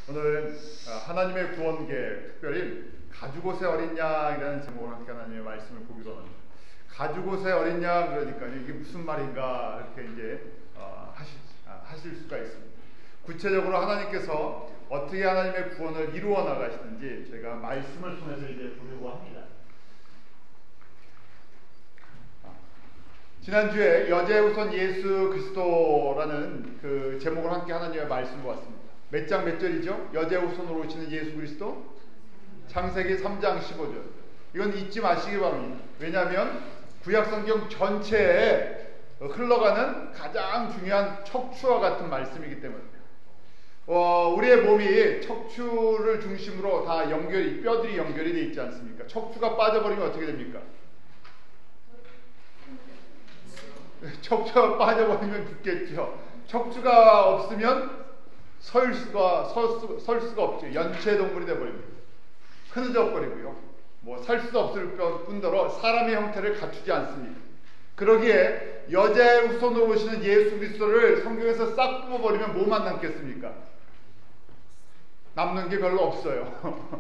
오늘은 하나님의 구원계, 특별히 가죽옷의 어린 양이라는 제목으로 함께 하나님의 말씀을 보기로 합니다. 가죽옷의 어린 양 그러니까 이게 무슨 말인가 이렇게 이제 하실 수가 있습니다. 구체적으로 하나님께서 어떻게 하나님의 구원을 이루어 나가시는지 제가 말씀을 통해서 이제 보려고 합니다. 지난주에 여제우선 예수 그리스도라는 그 제목을 함께 하나님의 말씀을 보았습니다. 몇 장 몇 절이죠? 여제우선으로 오시는 예수 그리스도? 창세기 3장 15절. 이건 잊지 마시기 바랍니다. 왜냐하면 구약성경 전체에 흘러가는 가장 중요한 척추와 같은 말씀이기 때문입니다. 우리의 몸이 척추를 중심으로 다 뼈들이 연결이 되어 있지 않습니까? 척추가 빠져버리면 어떻게 됩니까? 척추가 빠져버리면 죽겠죠. 척추가 없으면 설 수가 없죠. 연체동물이 되어버립니다. 흐느적거리고요. 살 수 없을 뿐더러 사람의 형태를 갖추지 않습니다. 그러기에 여자의 후손으로 오시는 예수 그리스도를 성경에서 싹 뽑아버리면 뭐만 남겠습니까? 남는 게 별로 없어요.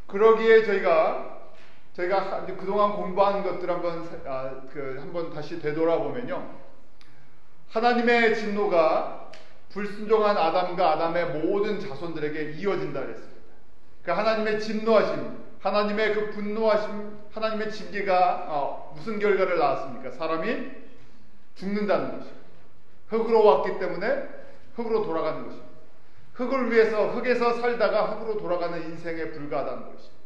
그러기에 저희가 그동안 공부한 것들 한번 다시 되돌아보면요. 하나님의 진노가 불순종한 아담과 아담의 모든 자손들에게 이어진다 그랬습니다. 그 하나님의 진노하심, 하나님의 그 분노하심, 하나님의 징계가 무슨 결과를 낳았습니까? 사람이 죽는다는 것입니다. 흙으로 왔기 때문에 흙으로 돌아가는 것입니다. 흙을 위해서 흙에서 살다가 흙으로 돌아가는 인생에 불과하다는 것입니다.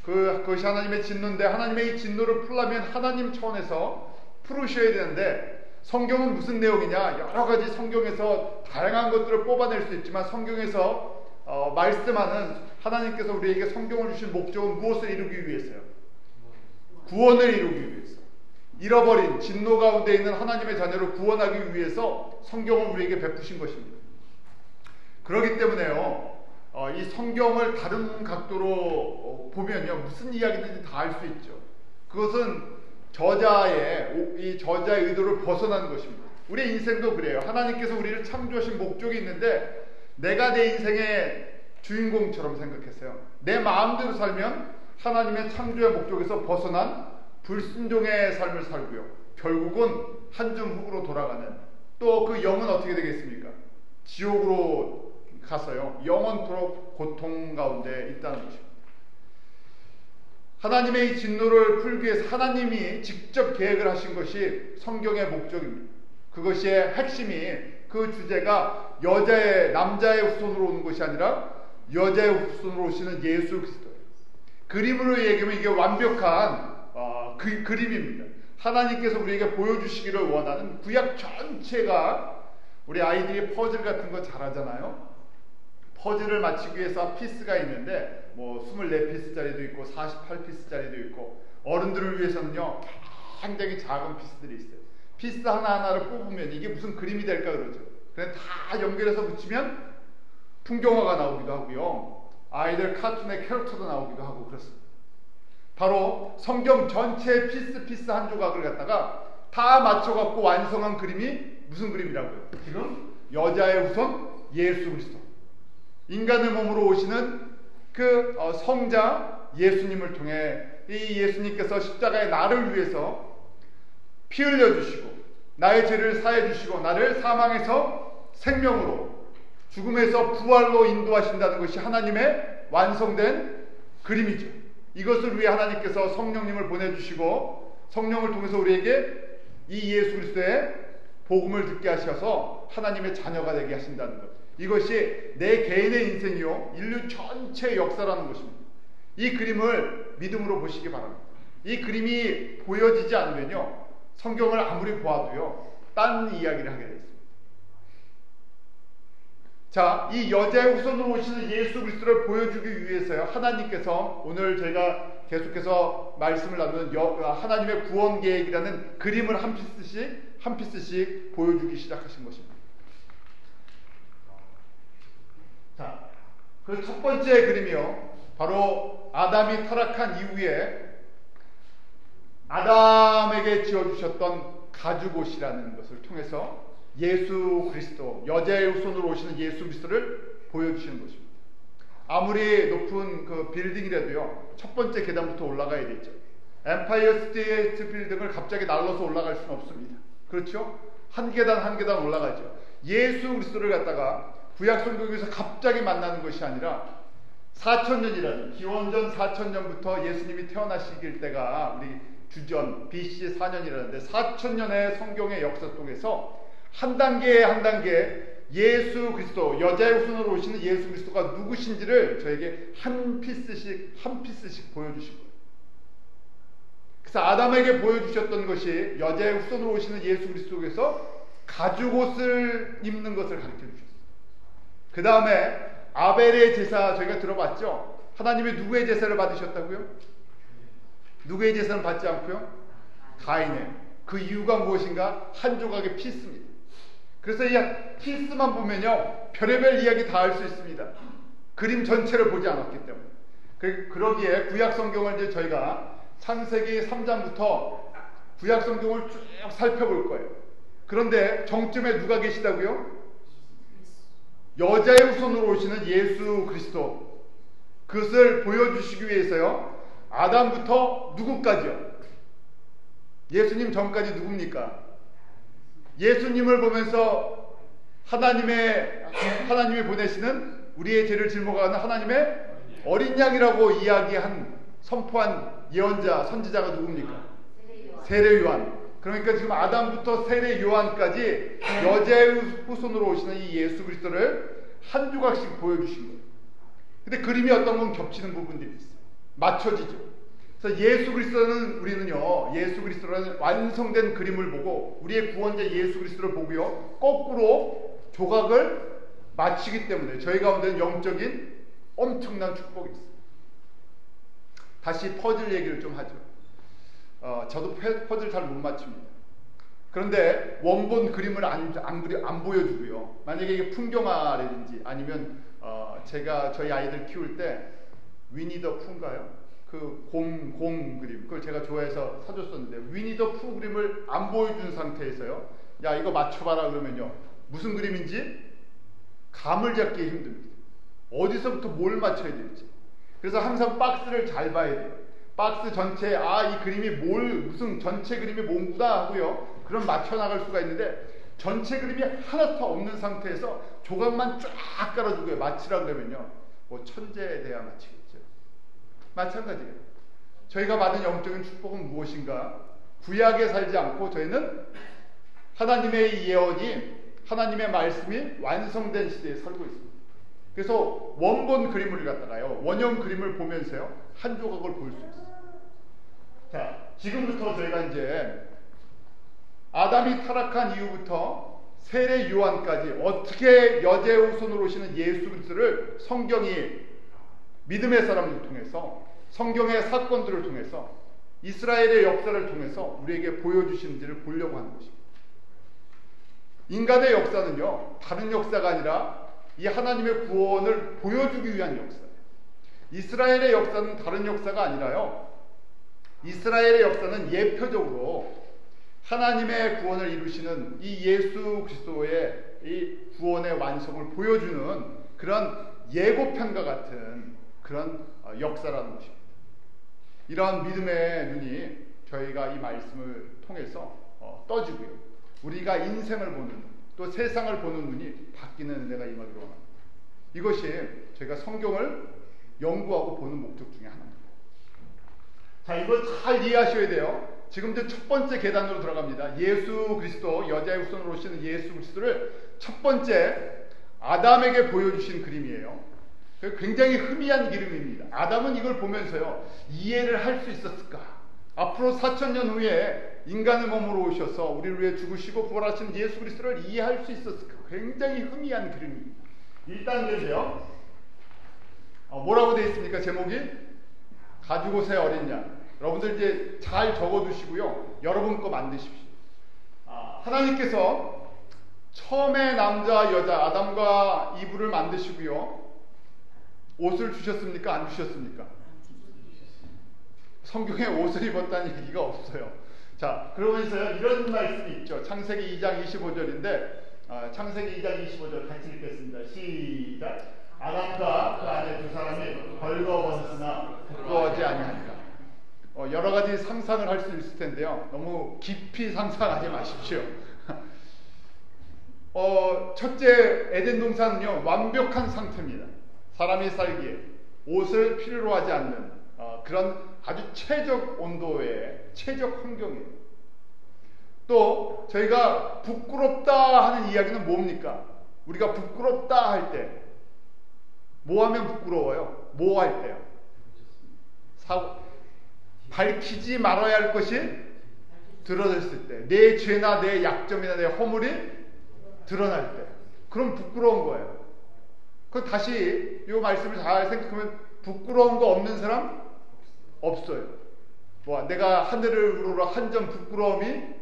그것이 하나님의 진노인데, 하나님의 이 진노를 풀려면 하나님 차원에서 풀으셔야 되는데, 성경은 무슨 내용이냐? 여러 가지 성경에서 다양한 것들을 뽑아낼 수 있지만 성경에서 말씀하는 하나님께서 우리에게 성경을 주신 목적은 무엇을 이루기 위해서요? 구원을 이루기 위해서. 잃어버린 진노 가운데 있는 하나님의 자녀를 구원하기 위해서 성경을 우리에게 베푸신 것입니다. 그렇기 때문에요, 이 성경을 다른 각도로 보면요, 무슨 이야기든지 다 알 수 있죠. 그것은 저자의 의도를 벗어난 것입니다. 우리의 인생도 그래요. 하나님께서 우리를 창조하신 목적이 있는데 내가 내 인생의 주인공처럼 생각했어요. 내 마음대로 살면 하나님의 창조의 목적에서 벗어난 불순종의 삶을 살고요. 결국은 한 줌 흙으로 돌아가는, 또 그 영은 어떻게 되겠습니까? 지옥으로 가서요, 영원토록 고통 가운데 있다는 것입니다. 하나님의 이 진노를 풀기 위해서 하나님이 직접 계획을 하신 것이 성경의 목적입니다. 그것의 핵심이, 그 주제가 남자의 후손으로 오는 것이 아니라 여자의 후손으로 오시는 예수 그리스도예요. 그림으로 얘기하면 이게 완벽한 그림입니다. 하나님께서 우리에게 보여주시기를 원하는 구약 전체가, 우리 아이들이 퍼즐 같은 거 잘하잖아요. 퍼즐을 맞추기 위해서 피스가 있는데 24피스짜리도 있고 48피스짜리도 있고, 어른들을 위해서는요 굉장히 작은 피스들이 있어요. 피스 하나하나를 뽑으면 이게 무슨 그림이 될까 그러죠. 그냥 다 연결해서 붙이면 풍경화가 나오기도 하고요, 아이들 카툰의 캐릭터도 나오기도 하고 그렇습니다. 바로 성경 전체의 피스 한 조각을 갖다가 다 맞춰갖고 완성한 그림이 무슨 그림이라고요? 지금 여자의 후손 예수 그리스도, 인간의 몸으로 오시는 그 성자 예수님을 통해 이 예수님께서 십자가의 나를 위해서 피 흘려주시고 나의 죄를 사해 주시고 나를 사망에서 생명으로, 죽음에서 부활로 인도하신다는 것이 하나님의 완성된 그림이죠. 이것을 위해 하나님께서 성령님을 보내주시고 성령을 통해서 우리에게 이 예수 그리스도의 복음을 듣게 하셔서 하나님의 자녀가 되게 하신다는 것, 이것이 내 개인의 인생이요 인류 전체의 역사라는 것입니다. 이 그림을 믿음으로 보시기 바랍니다. 이 그림이 보여지지 않으면요, 성경을 아무리 보아도요 딴 이야기를 하게 되어 있습니다. 자, 이 여자의 후손으로 오시는 예수 그리스도를 보여주기 위해서요, 하나님께서 오늘 제가 계속해서 말씀을 나누는 하나님의 구원 계획이라는 그림을 한 피스씩 보여주기 시작하신 것입니다. 자, 그 첫 번째 그림이요, 바로 아담이 타락한 이후에 아담에게 지어주셨던 가죽옷이라는 것을 통해서 예수 그리스도, 여자의 후손으로 오시는 예수 그리스도를 보여주시는 것입니다. 아무리 높은 그 빌딩이라도요, 첫 번째 계단부터 올라가야 되죠. 엠파이어 스테이트 빌딩을 갑자기 날라서 올라갈 수는 없습니다. 그렇죠? 한 계단 한 계단 올라가죠. 예수 그리스도를 갖다가 구약 성경에서 갑자기 만나는 것이 아니라 4,000년이라는, 기원전 4,000년부터 예수님이 태어나시길 때가 우리 주전 BC 4년이라는데 4,000년의 성경의 역사 속에서 한 단계 한 단계 예수 그리스도, 여자의 후손으로 오시는 예수 그리스도가 누구신지를 저에게 한 피스씩 보여주신 거예요. 그래서 아담에게 보여주셨던 것이 여자의 후손으로 오시는 예수 그리스도에서 가죽옷을 입는 것을 가르쳐 주셨어요. 그 다음에 아벨의 제사 저희가 들어봤죠? 하나님이 누구의 제사를 받으셨다고요? 누구의 제사는 받지 않고요? 가인의. 그 이유가 무엇인가? 한 조각의 피스입니다. 그래서 이 피스만 보면요, 별의별 이야기 다 알 수 있습니다. 그림 전체를 보지 않았기 때문에. 그러기에 구약 성경을 이제 저희가 창세기 3장부터 구약 성경을 쭉 살펴볼 거예요. 그런데 정점에 누가 계시다고요? 여자의 후손으로 오시는 예수 그리스도. 그것을 보여주시기 위해서요, 아담부터 누구까지요? 예수님 전까지 누굽니까? 예수님을 보면서 하나님이 보내시는 우리의 죄를 짊어가는 하나님의 어린 양이라고 선포한 예언자, 선지자가 누굽니까? 세례 요한. 그러니까 지금 아담부터 세례 요한까지 여자의 후손으로 오시는 이 예수 그리스도를 한 조각씩 보여주신 거예요. 근데 그림이 어떤 건 겹치는 부분들이 있어요. 맞춰지죠. 그래서 예수 그리스도라는 완성된 그림을 보고 우리의 구원자 예수 그리스도를 보고요, 거꾸로 조각을 맞추기 때문에 저희 가운데는 영적인 엄청난 축복이 있어요. 다시 퍼즐 얘기를 좀 하죠. 저도 퍼즐 잘 못 맞춥니다. 그런데 원본 그림을 안 보여주고요. 만약에 이게 풍경화라든지 아니면 제가 저희 아이들 키울 때 위니 더 푸인가요? 그 곰 그림, 그걸 제가 좋아해서 사줬었는데 위니 더 푸 그림을 안 보여준 상태에서요, 야 이거 맞춰봐라 그러면요, 무슨 그림인지 감을 잡기 힘듭니다. 어디서부터 뭘 맞춰야 될지. 그래서 항상 박스를 잘 봐야 돼요. 박스 전체에 이 그림이 무슨 전체 그림이 뭔구나 하고요, 그럼 맞춰 나갈 수가 있는데 전체 그림이 하나도 없는 상태에서 조각만 쫙 깔아주고요, 맞히라 그러면요, 뭐 천재에 대해 맞히겠죠. 마찬가지예요. 저희가 받은 영적인 축복은 무엇인가? 구약에 살지 않고 저희는 하나님의 예언이, 하나님의 말씀이 완성된 시대에 살고 있습니다. 그래서 원본 그림을 갖다가요, 원형 그림을 보면서요, 한 조각을 볼 수 있어요. 자, 지금부터 저희가 이제 아담이 타락한 이후부터 세례 요한까지 어떻게 여자의 후손으로 오시는 예수 그리스도를 성경이 믿음의 사람을 통해서, 성경의 사건들을 통해서, 이스라엘의 역사를 통해서 우리에게 보여주시는지를 보려고 하는 것입니다. 인간의 역사는요, 다른 역사가 아니라 이 하나님의 구원을 보여주기 위한 역사예요. 이스라엘의 역사는 다른 역사가 아니라요, 이스라엘의 역사는 예표적으로 하나님의 구원을 이루시는 이 예수 그리스도의 이 구원의 완성을 보여주는 그런 예고편과 같은 그런 역사라는 것입니다. 이러한 믿음의 눈이 저희가 이 말씀을 통해서 떠지고요, 우리가 인생을 보는, 또 세상을 보는 눈이 바뀌는 은혜가 임하기를 원합니다. 이것이 저희가 성경을 연구하고 보는 목적 중에 하나입니다. 자, 이걸 잘 이해하셔야 돼요. 지금 이제 첫 번째 계단으로 들어갑니다. 예수 그리스도, 여자의 후손으로 오시는 예수 그리스도를 첫 번째 아담에게 보여주신 그림이에요. 굉장히 희미한 그림입니다. 아담은 이걸 보면서요, 이해를 할 수 있었을까? 앞으로 4,000년 후에 인간의 몸으로 오셔서 우리를 위해 죽으시고 부활하신 예수 그리스도를 이해할 수 있었을까? 굉장히 희미한 그림입니다. 1단계인데요, 뭐라고 되어 있습니까? 제목이 가죽옷의 어린 양. 여러분들 이제 잘 적어두시고요, 여러분 거 만드십시오. 하나님께서 처음에 남자 여자 아담과 이브를 만드시고요, 옷을 주셨습니까? 안 주셨습니까? 성경에 옷을 입었다는 얘기가 없어요. 자, 그러면서 이런 말씀이 있죠. 창세기 2장 25절인데 창세기 2장 25절 같이 읽겠습니다. 시작. 아담과 그 아내 두 사람이 벌거벗었으나 부끄러워하지 아니하니라. 여러 가지 상상을 할 수 있을 텐데요. 너무 깊이 상상하지 마십시오. 첫째 에덴 동산은요, 완벽한 상태입니다. 사람이 살기에 옷을 필요로 하지 않는 그런 아주 최적 온도의 최적 환경이에요. 또 저희가 부끄럽다 하는 이야기는 뭡니까? 우리가 부끄럽다 할 때 뭐 하면 부끄러워요? 뭐 할 때요? 밝히지 말아야 할 것이 드러냈을 때, 내 죄나 내 약점이나 내 허물이 드러날 때, 그럼 부끄러운 거예요. 그 다시 이 말씀을 잘 생각하면 부끄러운 거 없는 사람 없어요. 내가 하늘을 우러러 한 점 부끄러움이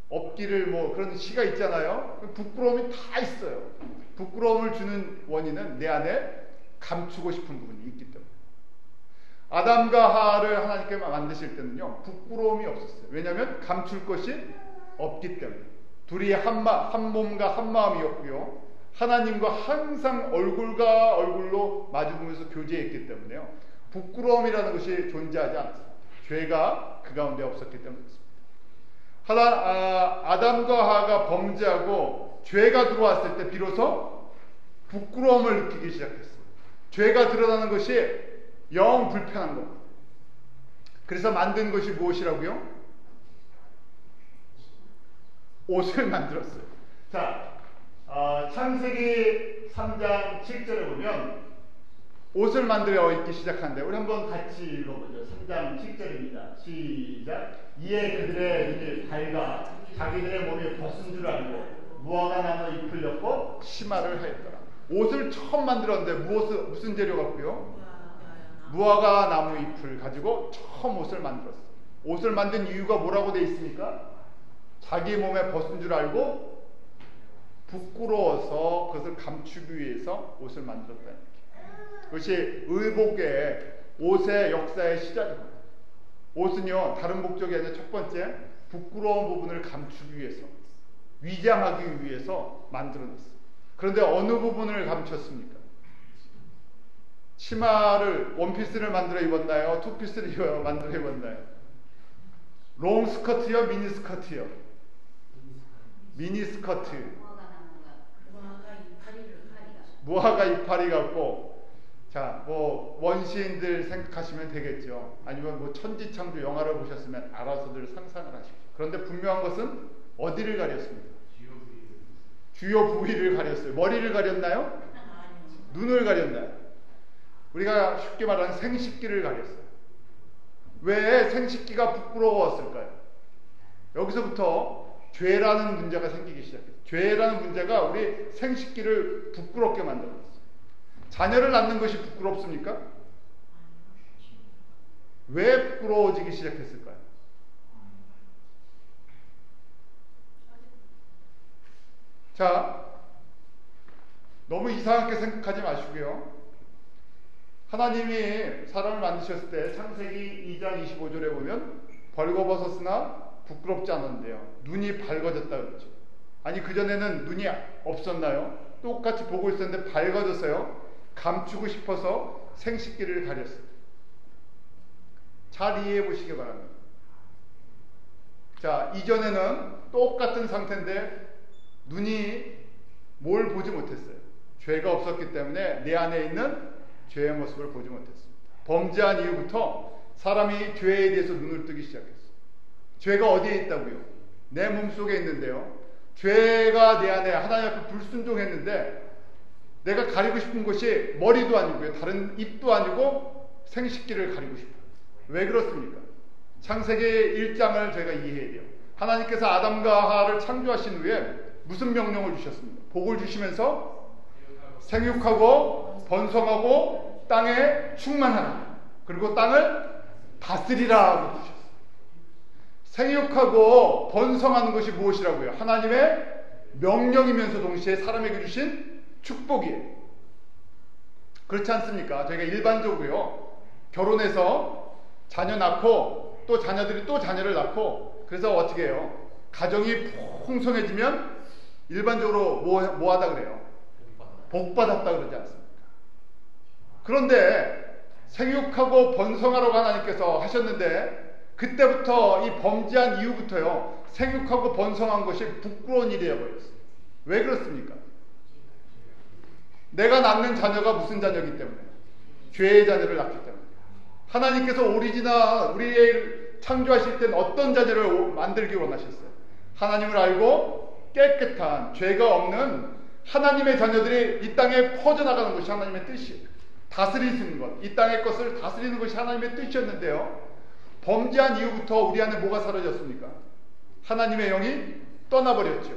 없기를 그런 시가 있잖아요. 부끄러움이 다 있어요. 부끄러움을 주는 원인은 내 안에 감추고 싶은 부분이 있기 때문에. 아담과 하와를 하나님께 만드실 때는요, 부끄러움이 없었어요. 왜냐하면 감출 것이 없기 때문에. 둘이 한 몸과 한 마음이었고요, 하나님과 항상 얼굴과 얼굴로 마주보면서 교제했기 때문에요, 부끄러움이라는 것이 존재하지 않았습니다. 죄가 그 가운데 없었기 때문이었습니다. 아담과 하와가 범죄하고 죄가 들어왔을 때 비로소 부끄러움을 느끼기 시작했어요. 죄가 드러나는 것이 영 불편한 겁니다. 그래서 만든 것이 무엇이라고요? 옷을 만들었어요. 자, 창세기 3장 7절에 보면 옷을 만들어 입기 시작하는데, 우리 한번 같이 읽어보죠. 3장 7절입니다. 시작. 이에 그들의 눈이 밝아 자기들의 몸이 벗은 줄 알고 무화과 나무 잎을 엮고 치마를 하였더라. 옷을 처음 만들었는데 무슨 재료 갖고요? 무화과 나무 잎을 가지고 처음 옷을 만들었어요. 옷을 만든 이유가 뭐라고 되어 있습니까? 자기 몸에 벗은 줄 알고 부끄러워서 그것을 감추기 위해서 옷을 만들었다는 얘기예요. 그것이 의복의 옷의 역사의 시작입니다. 옷은요, 다른 목적이 아니라 첫 번째, 부끄러운 부분을 감추기 위해서, 위장하기 위해서 만들어냈어요. 그런데 어느 부분을 감췄습니까? 치마를, 원피스를 만들어 입었나요? 투피스를 만들어 입었나요? 롱스커트요? 미니스커트요? 미니스커트. 무화과 이파리 같고, 자, 원시인들 생각하시면 되겠죠. 아니면 천지창조 영화를 보셨으면 알아서들 상상을 하십시오. 그런데 분명한 것은 어디를 가렸습니까? 주요 부위를 가렸어요. 머리를 가렸나요? 눈을 가렸나요? 우리가 쉽게 말하는 생식기를 가렸어요. 왜 생식기가 부끄러웠을까요? 여기서부터 죄라는 문제가 생기기 시작했어요. 죄라는 문제가 우리 생식기를 부끄럽게 만들었어요. 자녀를 낳는 것이 부끄럽습니까? 왜 부끄러워지기 시작했을까요? 자, 너무 이상하게 생각하지 마시고요. 하나님이 사람을 만드셨을 때 창세기 2장 25절에 보면 벌거벗었으나 부끄럽지 않았는데요, 눈이 밝아졌다 그랬죠. 아니, 그전에는 눈이 없었나요? 똑같이 보고 있었는데 밝아졌어요. 감추고 싶어서 생식기를 가렸어요. 잘 이해해 보시기 바랍니다. 자, 이전에는 똑같은 상태인데 눈이 뭘 보지 못했어요. 죄가 없었기 때문에 내 안에 있는 죄의 모습을 보지 못했습니다. 범죄한 이후부터 사람이 죄에 대해서 눈을 뜨기 시작했어요. 죄가 어디에 있다고요? 내 몸속에 있는데요, 죄가 내 안에 하나님 앞에 불순종했는데 내가 가리고 싶은 것이 머리도 아니고요, 다른 입도 아니고 생식기를 가리고 싶어요. 왜 그렇습니까? 창세기 1장을 저희가 이해해야 돼요. 하나님께서 아담과 하와를 창조하신 후에 무슨 명령을 주셨습니까? 복을 주시면서 생육하고 번성하고 땅에 충만하라, 그리고 땅을 다스리라고 주셨어요. 생육하고 번성하는 것이 무엇이라고요? 하나님의 명령이면서 동시에 사람에게 주신 축복이에요. 그렇지 않습니까? 저희가 일반적으로요, 결혼해서 자녀 낳고 또 자녀들이 또 자녀를 낳고, 그래서 어떻게 해요? 가정이 풍성해지면 일반적으로 뭐 하다 그래요? 복 받았다 그러지 않습니까? 그런데 생육하고 번성하라고 하나님께서 하셨는데 그때부터 이 범죄한 이후부터요 생육하고 번성한 것이 부끄러운 일이 되어버렸어요. 왜 그렇습니까? 내가 낳는 자녀가 무슨 자녀이기 때문에? 죄의 자녀를 낳기 때문에. 하나님께서 우리의 창조하실 때는 어떤 자녀를 만들기 원하셨어요? 하나님을 알고 깨끗한 죄가 없는 하나님의 자녀들이 이 땅에 퍼져나가는 것이 하나님의 뜻이에요. 다스리시는 것, 이 땅의 것을 다스리는 것이 하나님의 뜻이었는데요, 범죄한 이후부터 우리 안에 뭐가 사라졌습니까? 하나님의 영이 떠나버렸죠.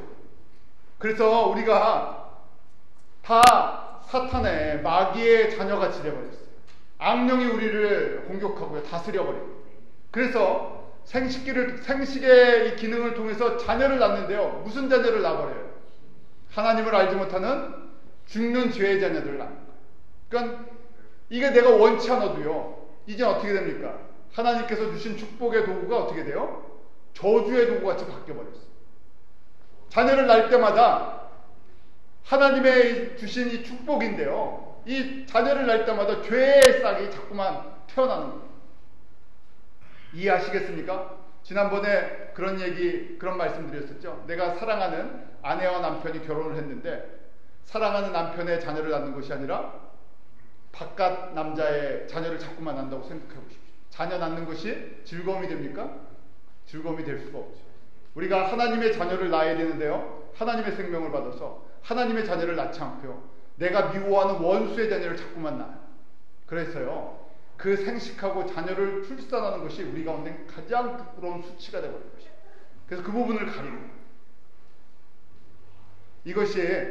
그래서 우리가 다 사탄의 마귀의 자녀같이 되어버렸어요. 악령이 우리를 공격하고요 다스려버리고. 그래서 생식의 이 기능을 통해서 자녀를 낳는데요, 무슨 자녀를 낳아버려요? 하나님을 알지 못하는 죽는 죄의 자녀들을 낳는 거예요. 그러니까 이게 내가 원치 않아도요 이제 어떻게 됩니까? 하나님께서 주신 축복의 도구가 어떻게 돼요? 저주의 도구같이 바뀌어버렸어요. 자녀를 낳을 때마다 하나님의 주신 이 축복인데요, 이 자녀를 낳을 때마다 죄의 싹이 자꾸만 태어나는 거예요. 이해하시겠습니까? 지난번에 그런 말씀 드렸었죠. 내가 사랑하는 아내와 남편이 결혼을 했는데 사랑하는 남편의 자녀를 낳는 것이 아니라 바깥 남자의 자녀를 자꾸만 낳는다고 생각해 보십시오. 자녀 낳는 것이 즐거움이 됩니까? 즐거움이 될 수가 없죠. 우리가 하나님의 자녀를 낳아야 되는데요, 하나님의 생명을 받아서 하나님의 자녀를 낳지 않고요 내가 미워하는 원수의 자녀를 자꾸만 낳아요. 그래서요 그 생식하고 자녀를 출산하는 것이 우리 가운데 가장 부끄러운 수치가 되어버린 것이에요. 그래서 그 부분을 가리는 거예요. 이것이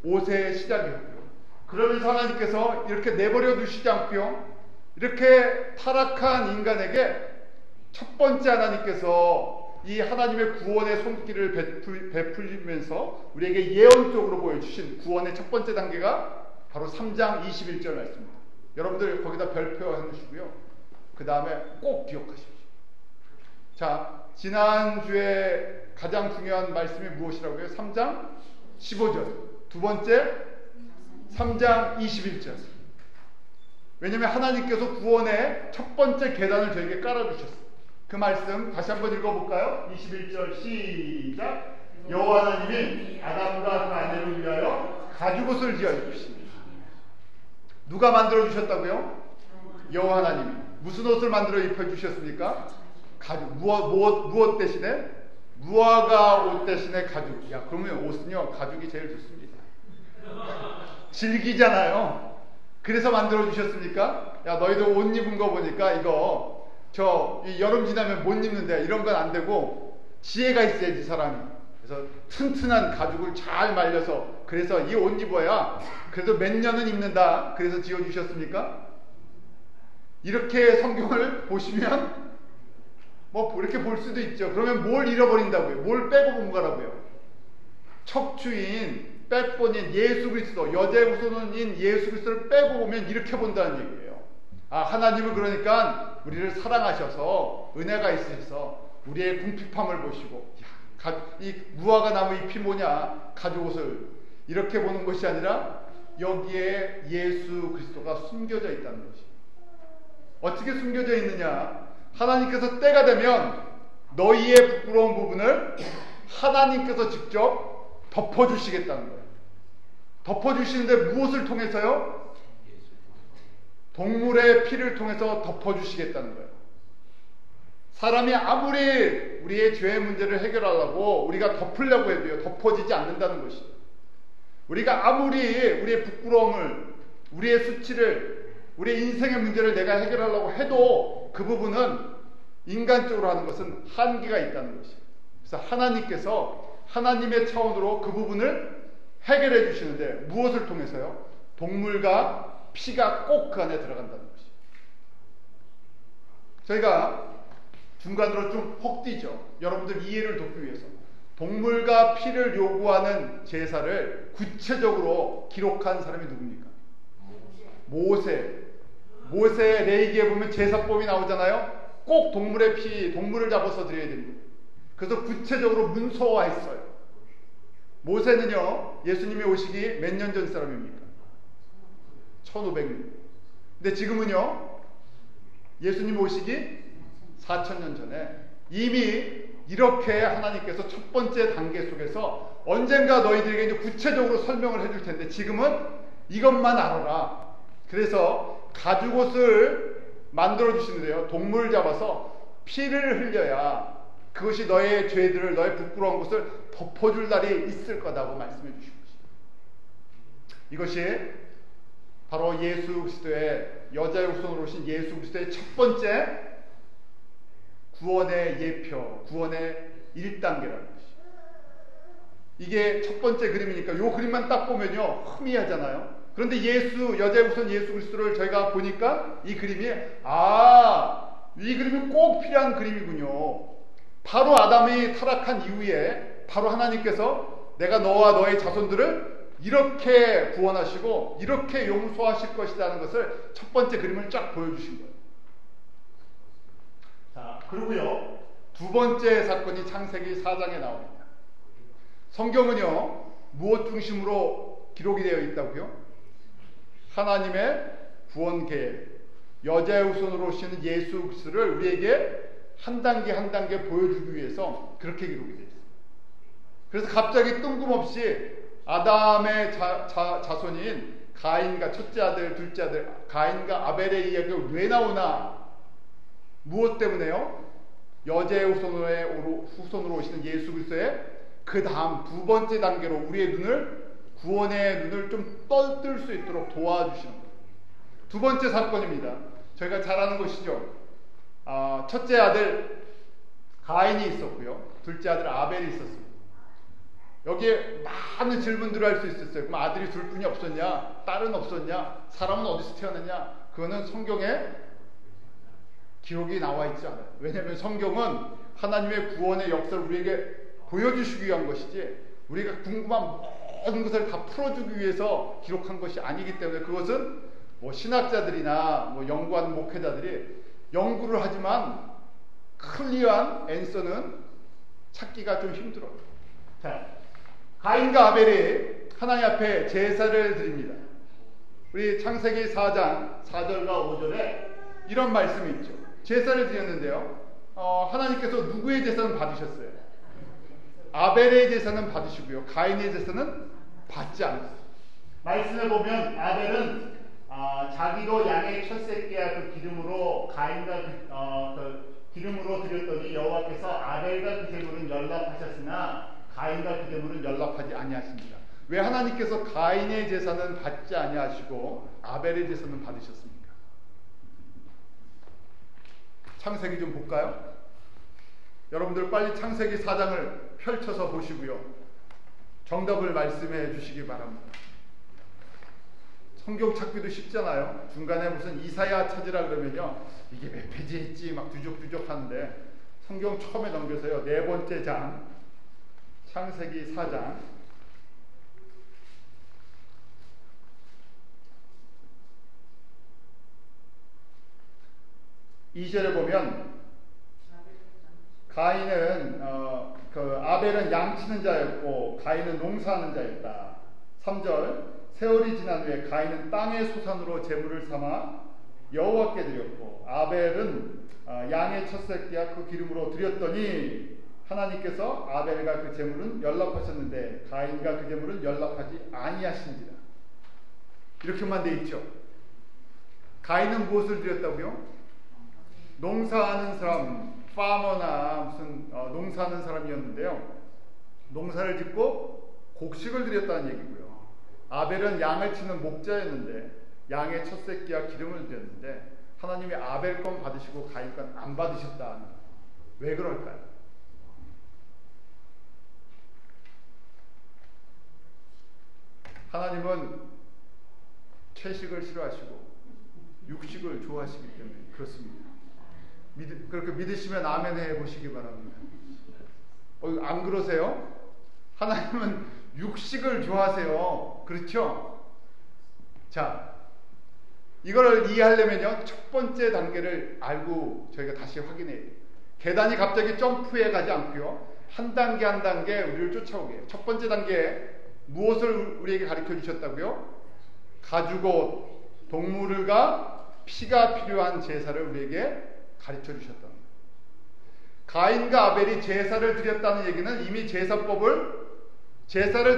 오세의 시작이었고요. 그러면서 하나님께서 이렇게 내버려 두시지 않고요, 이렇게 타락한 인간에게 첫 번째 하나님께서 이 하나님의 구원의 손길을 베풀면서 우리에게 예언적으로 보여주신 구원의 첫 번째 단계가 바로 3장 21절 말씀입니다. 여러분들 거기다 별표 해주시고요, 그 다음에 꼭 기억하십시오. 자, 지난주에 가장 중요한 말씀이 무엇이라고요? 3장 15절. 두 번째 3장 21절. 왜냐하면 하나님께서 구원의 첫 번째 계단을 저에게 깔아주셨어요. 그 말씀 다시 한번 읽어볼까요? 21절 시작. 여호와 하나님이 아담과 그 아내를 위하여 가죽옷을 지어주십니다. 누가 만들어주셨다고요? 여호와 하나님이. 무슨 옷을 만들어 입혀주셨습니까? 가죽. 무엇 대신에? 무화과 옷 대신에 가죽. 야, 그러면 옷은요 가죽이 제일 좋습니다. 질기잖아요. 그래서 만들어 주셨습니까? 야, 너희도 옷 입은 거 보니까 이거 이 여름 지나면 못 입는데 이런 건 안 되고 지혜가 있어야지 사람이. 그래서 튼튼한 가죽을 잘 말려서, 그래서 이 옷 입어야 그래도 몇 년은 입는다. 그래서 지어 주셨습니까? 이렇게 성경을 보시면 뭐 이렇게 볼 수도 있죠. 그러면 뭘 잃어버린다고요? 뭘 빼고 본 거라고요? 척추인 백본인 예수 그리스도, 여자의 후손인 예수 그리스도를 빼고 보면 이렇게 본다는 얘기예요. 아, 하나님은 그러니까 우리를 사랑하셔서 은혜가 있으셔서 우리의 궁핍함을 보시고, 이 무화과 나무 잎이 뭐냐, 가죽옷을, 이렇게 보는 것이 아니라 여기에 예수 그리스도가 숨겨져 있다는 것이. 어떻게 숨겨져 있느냐? 하나님께서 때가 되면 너희의 부끄러운 부분을 하나님께서 직접 덮어주시겠다는 거예요. 덮어주시는데 무엇을 통해서요? 동물의 피를 통해서 덮어주시겠다는 거예요. 사람이 아무리 우리의 죄의 문제를 해결하려고 우리가 덮으려고 해도요 덮어지지 않는다는 것이죠. 우리가 아무리 우리의 부끄러움을, 우리의 수치를, 우리의 인생의 문제를 내가 해결하려고 해도 그 부분은 인간적으로 하는 것은 한계가 있다는 것이에요. 그래서 하나님께서 하나님의 차원으로 그 부분을 해결해 주시는데 무엇을 통해서요? 동물과 피가 꼭 그 안에 들어간다는 것이에요. 저희가 중간으로 좀 헛디죠. 여러분들 이해를 돕기 위해서. 동물과 피를 요구하는 제사를 구체적으로 기록한 사람이 누굽니까? 모세 레위기에 보면 제사법이 나오잖아요. 꼭 동물의 피, 동물을 잡아서 드려야 됩니다. 그래서 구체적으로 문서화했어요. 모세는요, 예수님이 오시기 몇 년 전 사람입니까? 1500년. 근데 지금은요, 예수님 오시기 4000년 전에 이미 이렇게 하나님께서 첫 번째 단계 속에서 언젠가 너희들에게 이제 구체적으로 설명을 해줄 텐데 지금은 이것만 알아라. 그래서 가죽옷을 만들어 주시는데요, 동물을 잡아서 피를 흘려야 그것이 너의 죄들을, 너의 부끄러운 것을 덮어줄 날이 있을 거다고 말씀해 주신 것입니다. 이것이 바로 예수 그리스도의, 여자의 후손으로 오신 예수 그리스도의 첫 번째 구원의 예표, 구원의 1단계라는 것이죠. 이게 첫 번째 그림이니까 이 그림만 딱 보면요, 희미하잖아요. 그런데 여자의 후손 예수 그리스도를 저희가 보니까 이 그림이, 이 그림이 꼭 필요한 그림이군요. 바로 아담이 타락한 이후에 바로 하나님께서 내가 너와 너의 자손들을 이렇게 구원하시고 이렇게 용서하실 것이라는 것을 첫 번째 그림을 쫙 보여주신 거예요. 자, 그리고요, 두 번째 사건이 창세기 4장에 나옵니다. 성경은요, 무엇 중심으로 기록이 되어 있다고요? 하나님의 구원 계획, 여자의 후손으로 오시는 예수 그리스도를 우리에게 한 단계 한 단계 보여주기 위해서 그렇게 기록이 되어 있어요. 그래서 갑자기 뜬금없이 아담의 자손인 가인과 첫째 아들, 둘째 아들, 가인과 아벨의 이야기가 왜 나오나? 무엇 때문에요? 여자의 후손으로 오시는 예수 그리스도의 그 다음 두 번째 단계로 우리의 눈을, 구원의 눈을 좀 떠들 수 있도록 도와주시는 거예요. 두 번째 사건입니다. 저희가 잘 아는 것이죠. 첫째 아들 가인이 있었고요, 둘째 아들 아벨이 있었습니다. 여기에 많은 질문들을 할 수 있었어요. 그럼 아들이 둘뿐이 없었냐? 딸은 없었냐? 사람은 어디서 태어났냐? 그거는 성경에 기록이 나와 있지 않아요. 왜냐하면 성경은 하나님의 구원의 역사를 우리에게 보여주시기 위한 것이지 우리가 궁금한 모든 것을 다 풀어주기 위해서 기록한 것이 아니기 때문에 그것은 뭐 신학자들이나 뭐 연구하는 목회자들이 연구를 하지만 클리어한 앤서는 찾기가 좀 힘들어요. 자, 가인과 아벨이 하나님 앞에 제사를 드립니다. 우리 창세기 4장 4절과 5절에 이런 말씀이 있죠. 제사를 드렸는데요, 하나님께서 누구의 제사는 받으셨어요? 아벨의 제사는 받으시고요, 가인의 제사는 받지 않았어요. 말씀에 보면 아벨은 자기도 양의 첫 새끼야 그 기름으로 가인과 그 기름으로 드렸더니 여호와께서 아벨과 그 제물은 연락하셨으나 가인과 그 제물은 연락하지 아니하십니다. 왜 하나님께서 가인의 제사는 받지 아니하시고 아벨의 제사는 받으셨습니까? 창세기 좀 볼까요? 여러분들 빨리 창세기 4장을 펼쳐서 보시고요, 정답을 말씀해 주시기 바랍니다. 성경 찾기도 쉽잖아요. 중간에 무슨 이사야 찾으라 그러면요, 이게 몇 페이지 했지 막 뒤적뒤적 하는데 성경 처음에 넘겨서요, 네 번째 장 창세기 4장 2절에 보면 가인은 아벨은 양치는 자였고 가인은 농사하는 자였다. 3절 세월이 지난 후에 가인은 땅의 소산으로 제물을 삼아 여호와께 드렸고 아벨은 양의 첫 새끼와 그 기름으로 드렸더니 하나님께서 아벨과 그 제물은 연락하셨는데 가인과 그 제물은 연락하지 아니하신지라. 이렇게만 돼 있죠. 가인은 무엇을 드렸다고요? 농사하는 사람, 파머나 무슨 농사하는 사람이었는데요, 농사를 짓고 곡식을 드렸다는 얘기고요. 아벨은 양을 치는 목자였는데 양의 첫 새끼와 기름을 드렸는데 하나님이 아벨 건 받으시고 가인 건 안 받으셨다. 왜 그럴까요? 하나님은 채식을 싫어하시고 육식을 좋아하시기 때문에 그렇습니다. 그렇게 믿으시면 아멘 해보시기 바랍니다. 안 그러세요? 하나님은 육식을 좋아하세요. 그렇죠? 자, 이걸 이해하려면요, 첫 번째 단계를 알고 저희가 다시 확인해야 돼요. 계단이 갑자기 점프해 가지 않고요, 한 단계 한 단계 우리를 쫓아오게 해요. 첫 번째 단계 무엇을 우리에게 가르쳐 주셨다고요? 가죽옷, 동물과 피가 필요한 제사를 우리에게 가르쳐 주셨다. 가인과 아벨이 제사를 드렸다는 얘기는 이미 제사를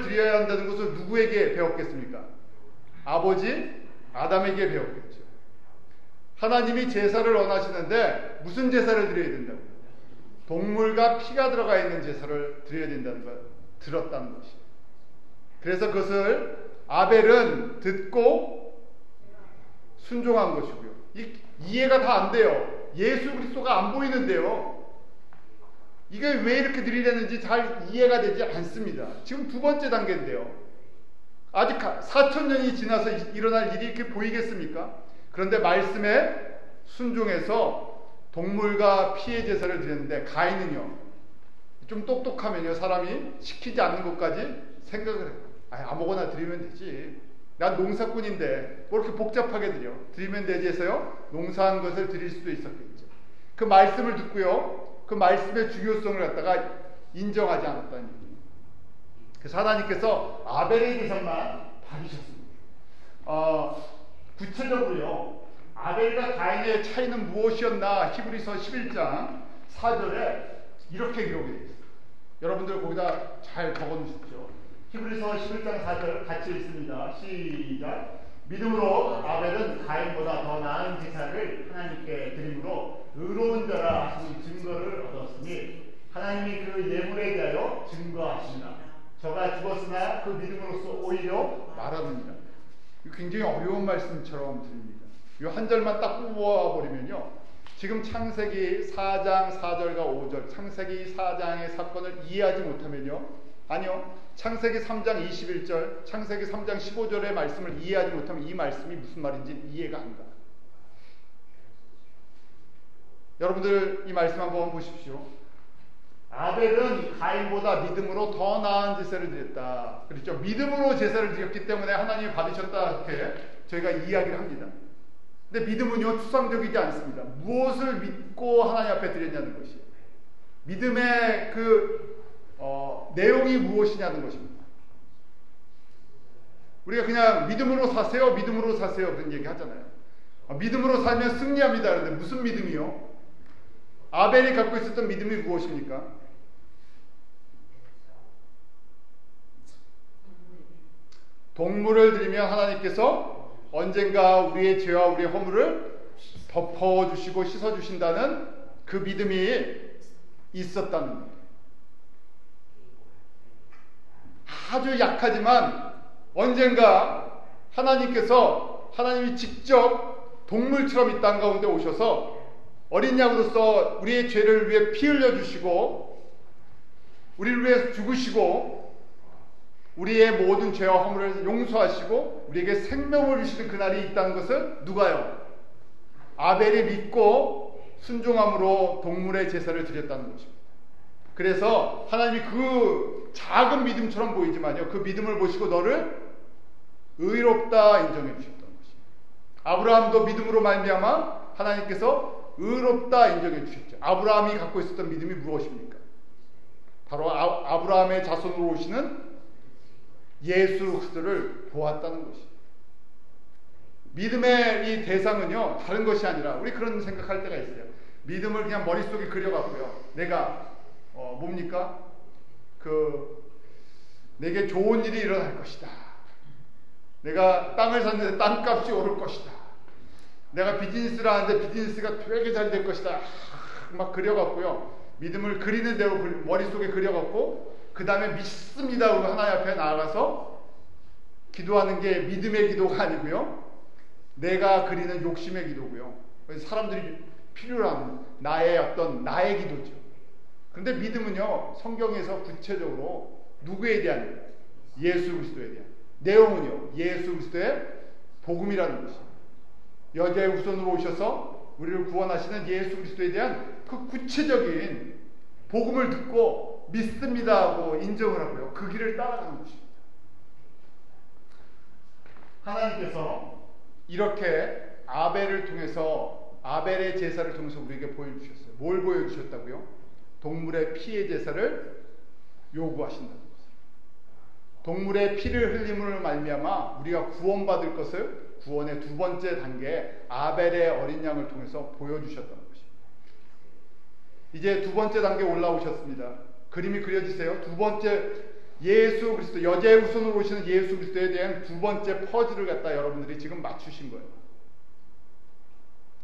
드려야 한다는 것을 누구에게 배웠겠습니까? 아버지 아담에게 배웠겠죠. 하나님이 제사를 원하시는데 무슨 제사를 드려야 된다고요? 동물과 피가 들어가 있는 제사를 드려야 된다는 걸 들었다는 것이에요. 그래서 그것을 아벨은 듣고 순종한 것이고요. 이해가 다 안 돼요. 예수 그리스도가 안 보이는데요. 이게 왜 이렇게 드리려는지 잘 이해가 되지 않습니다. 지금 두 번째 단계인데요. 아직 4,000년이 지나서 일어날 일이 이렇게 보이겠습니까? 그런데 말씀에 순종해서 동물과 피의 제사를 드렸는데 가인은요, 좀 똑똑하면요, 사람이 시키지 않는 것까지 생각을 해요. 아무거나 드리면 되지. 난 농사꾼인데 뭐 이렇게 복잡하게 드리면 되지 해서요, 농사한 것을 드릴 수도 있었겠죠. 그 말씀을 듣고요, 그 말씀의 중요성을 갖다가 인정하지 않았다는 얘기예요. 그래서 하나님께서 아벨의 제사만 받으셨습니다. 구체적으로요, 아벨과 가인의 차이는 무엇이었나? 히브리서 11장 4절에 이렇게 기록이 되어 있어요. 여러분들 거기다 잘 적어놓으십시오. 히브리서 11장 4절 같이 읽습니다. 시작. 믿음으로 아벨은 가인보다 더 나은 제사를 하나님께 드림으로 의로운 자라 하시는 증거를 얻었으니 하나님이 그 예물에 대하여 증거하십니다. 저가 죽었으나 그 믿음으로써 오히려 말하느니라. 굉장히 어려운 말씀처럼 들립니다. 이 한 절만 딱 뽑아버리면요, 지금 창세기 4장 4절과 5절, 창세기 4장의 사건을 이해하지 못하면요, 아니요, 창세기 3장 21절, 창세기 3장 15절의 말씀을 이해하지 못하면 이 말씀이 무슨 말인지 이해가 안 가요. 여러분들 이 말씀 한번 보십시오. 아벨은 가인보다 믿음으로 더 나은 제사를 드렸다. 그렇죠? 믿음으로 제사를 드렸기 때문에 하나님이 받으셨다, 이렇게 저희가 이야기를 합니다. 근데 믿음은요, 추상적이지 않습니다. 무엇을 믿고 하나님 앞에 드렸냐는 것이에요. 믿음의 내용이 무엇이냐는 것입니다. 우리가 그냥 믿음으로 사세요, 믿음으로 사세요, 그런 얘기 하잖아요. 믿음으로 살면 승리합니다. 그런데 무슨 믿음이요? 아벨이 갖고 있었던 믿음이 무엇입니까? 동물을 드리면 하나님께서 언젠가 우리의 죄와 우리의 허물을 덮어주시고 씻어주신다는 그 믿음이 있었다는 거예요. 아주 약하지만 언젠가 하나님이 직접 동물처럼 이 땅 가운데 오셔서 어린 양으로서 우리의 죄를 위해 피 흘려주시고 우리를 위해 죽으시고 우리의 모든 죄와 허물을 용서하시고 우리에게 생명을 주시는 그날이 있다는 것을 누가요? 아벨이 믿고 순종함으로 동물의 제사를 드렸다는 것입니다. 그래서 하나님이 그 작은 믿음처럼 보이지만요, 그 믿음을 보시고 너를 의롭다 인정해 주셨다는 것입니다. 아브라함도 믿음으로 말미암아 하나님께서 의롭다 인정해 주셨죠. 아브라함이 갖고 있었던 믿음이 무엇입니까? 바로 아브라함의 자손으로 오시는 예수 그리스도를 보았다는 것입니다. 믿음의 이 대상은요, 다른 것이 아니라, 우리 그런 생각할 때가 있어요. 믿음을 그냥 머릿속에 그려갖고요, 내가 뭡니까? 내게 좋은 일이 일어날 것이다. 내가 땅을 샀는데 땅값이 오를 것이다. 내가 비즈니스를 하는데 비즈니스가 되게 잘 될 것이다. 막 그려갖고요, 믿음을 그리는 대로 머릿속에 그려갖고 그 다음에 믿습니다 하고 하나님 앞에 나아가서 기도하는 게 믿음의 기도가 아니고요, 내가 그리는 욕심의 기도고요. 사람들이 필요로 하는 나의 기도죠. 그런데 믿음은요, 성경에서 구체적으로 누구에 대한? 예수 그리스도에 대한. 내용은요, 예수 그리스도의 복음이라는 것입니다. 여자의 후손으로 오셔서 우리를 구원하시는 예수 그리스도에 대한 그 구체적인 복음을 듣고 믿습니다 하고 인정을 하고요, 그 길을 따라가는 것입니다. 하나님께서 이렇게 아벨의 제사를 통해서 우리에게 보여주셨어요. 뭘 보여주셨다고요? 동물의 피의 제사를 요구하신다는 것을. 동물의 피를 흘림으로 말미암아 우리가 구원받을 것을 구원의 두 번째 단계 아벨의 어린 양을 통해서 보여주셨다는 것입니다. 이제 두 번째 단계 올라오셨습니다. 그림이 그려지세요. 두 번째 예수 그리스도, 여자의 후손으로 오시는 예수 그리스도에 대한 두 번째 퍼즐을 갖다 여러분들이 지금 맞추신 거예요.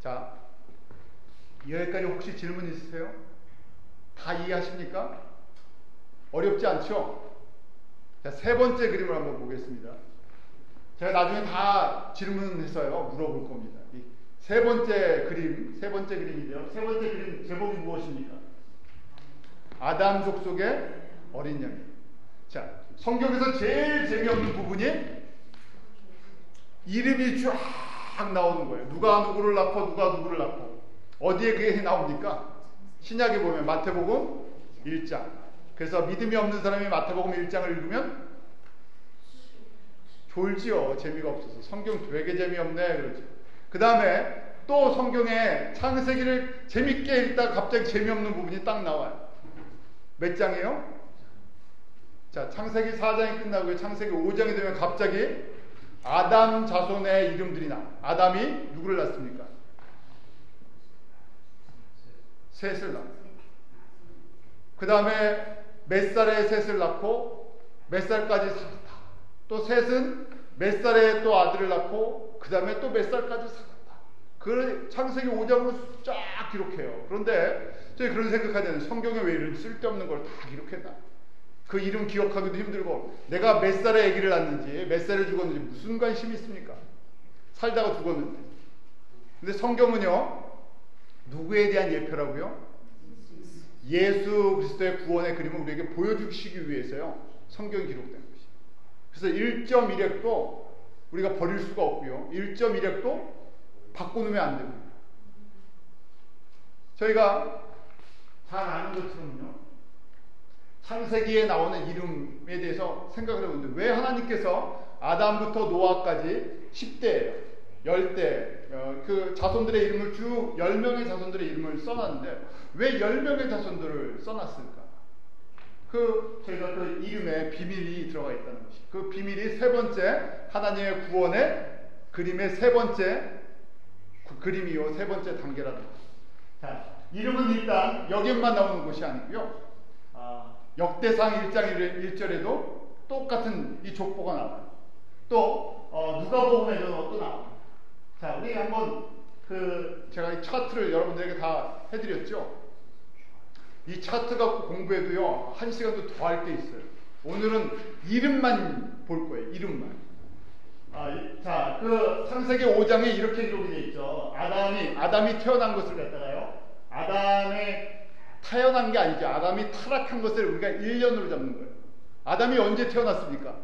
자, 여기까지 혹시 질문 있으세요? 다 이해하십니까? 어렵지 않죠? 자, 세 번째 그림을 한번 보겠습니다. 제가 나중에 다 질문해서요 물어볼 겁니다. 이 세 번째 그림이죠. 세 번째 그림 제목이 무엇입니까? 아담 족속의 어린 양이에요. 자, 성경에서 제일 재미없는 부분이 이름이 쫙 나오는 거예요. 누가 누구를 낳고 누가 누구를 낳고. 어디에 그게 나옵니까? 신약에 보면 마태복음 1장. 그래서 믿음이 없는 사람이 마태복음 1장을 읽으면 졸지요. 재미가 없어서. 성경 되게 재미없네 그러죠. 그 다음에 또 성경에 창세기를 재밌게 읽다가 갑자기 재미없는 부분이 딱 나와요. 몇 장이에요? 자, 창세기 4장이 끝나고 창세기 5장이 되면 갑자기 아담 자손의 이름들이 나. 아담이 누구를 낳습니까? 셋을 낳고. 그 다음에 몇 살에 셋을 낳고 몇 살까지 살았다. 또 셋은 몇 살에 또 아들을 낳고 그 다음에 또 몇 살까지 살았다. 그걸 창세기 5장으로 쫙 기록해요. 그런데 저희 그런 생각하잖아요. 성경에 왜 이런 쓸데없는 걸 다 기록했나? 그 이름 기억하기도 힘들고 내가 몇 살에 아기를 낳는지 몇 살에 죽었는지 무슨 관심이 있습니까? 살다가 죽었는데. 근데 성경은요 누구에 대한 예표라고요? 예수 그리스도의 구원의 그림을 우리에게 보여주시기 위해서요 성경이 기록된 것이에요. 그래서 1.1획도 우리가 버릴 수가 없고요 1.1획도 바꿔놓으면 안 됩니다. 저희가 잘 아는 것처럼요 창세기에 나오는 이름에 대해서 생각을 해보는데 왜 하나님께서 아담부터 노아까지 10대예요. 10대 그 자손들의 이름을 쭉 10명의 자손들의 이름을 써놨는데 왜 10명의 자손들을 써놨을까? 저희가 그 이름에 비밀이 들어가 있다는 것이. 그 비밀이 세 번째 하나님의 구원의 그림의 세 번째 그림이요 세 번째 단계라는 것. 자, 이름은 일단 여기만 나오는 것이 아니고요. 역대상 1장 1절에도 똑같은 이 족보가 나와요. 또 누가복음에도 또 나와요. 자, 우리 한번 제가 이 차트를 여러분들에게 다 해드렸죠. 이 차트 갖고 공부해도요 1시간도 더 할 게 있어요. 오늘은 이름만 볼 거예요. 이름만. 자, 창세기 5장에 이렇게 기록이 되어 있죠. 아담이 태어난 것을 갖다가요. 아담의 태어난 게 아니죠. 아담이 타락한 것을 우리가 1년으로 잡는 거예요. 아담이 언제 태어났습니까?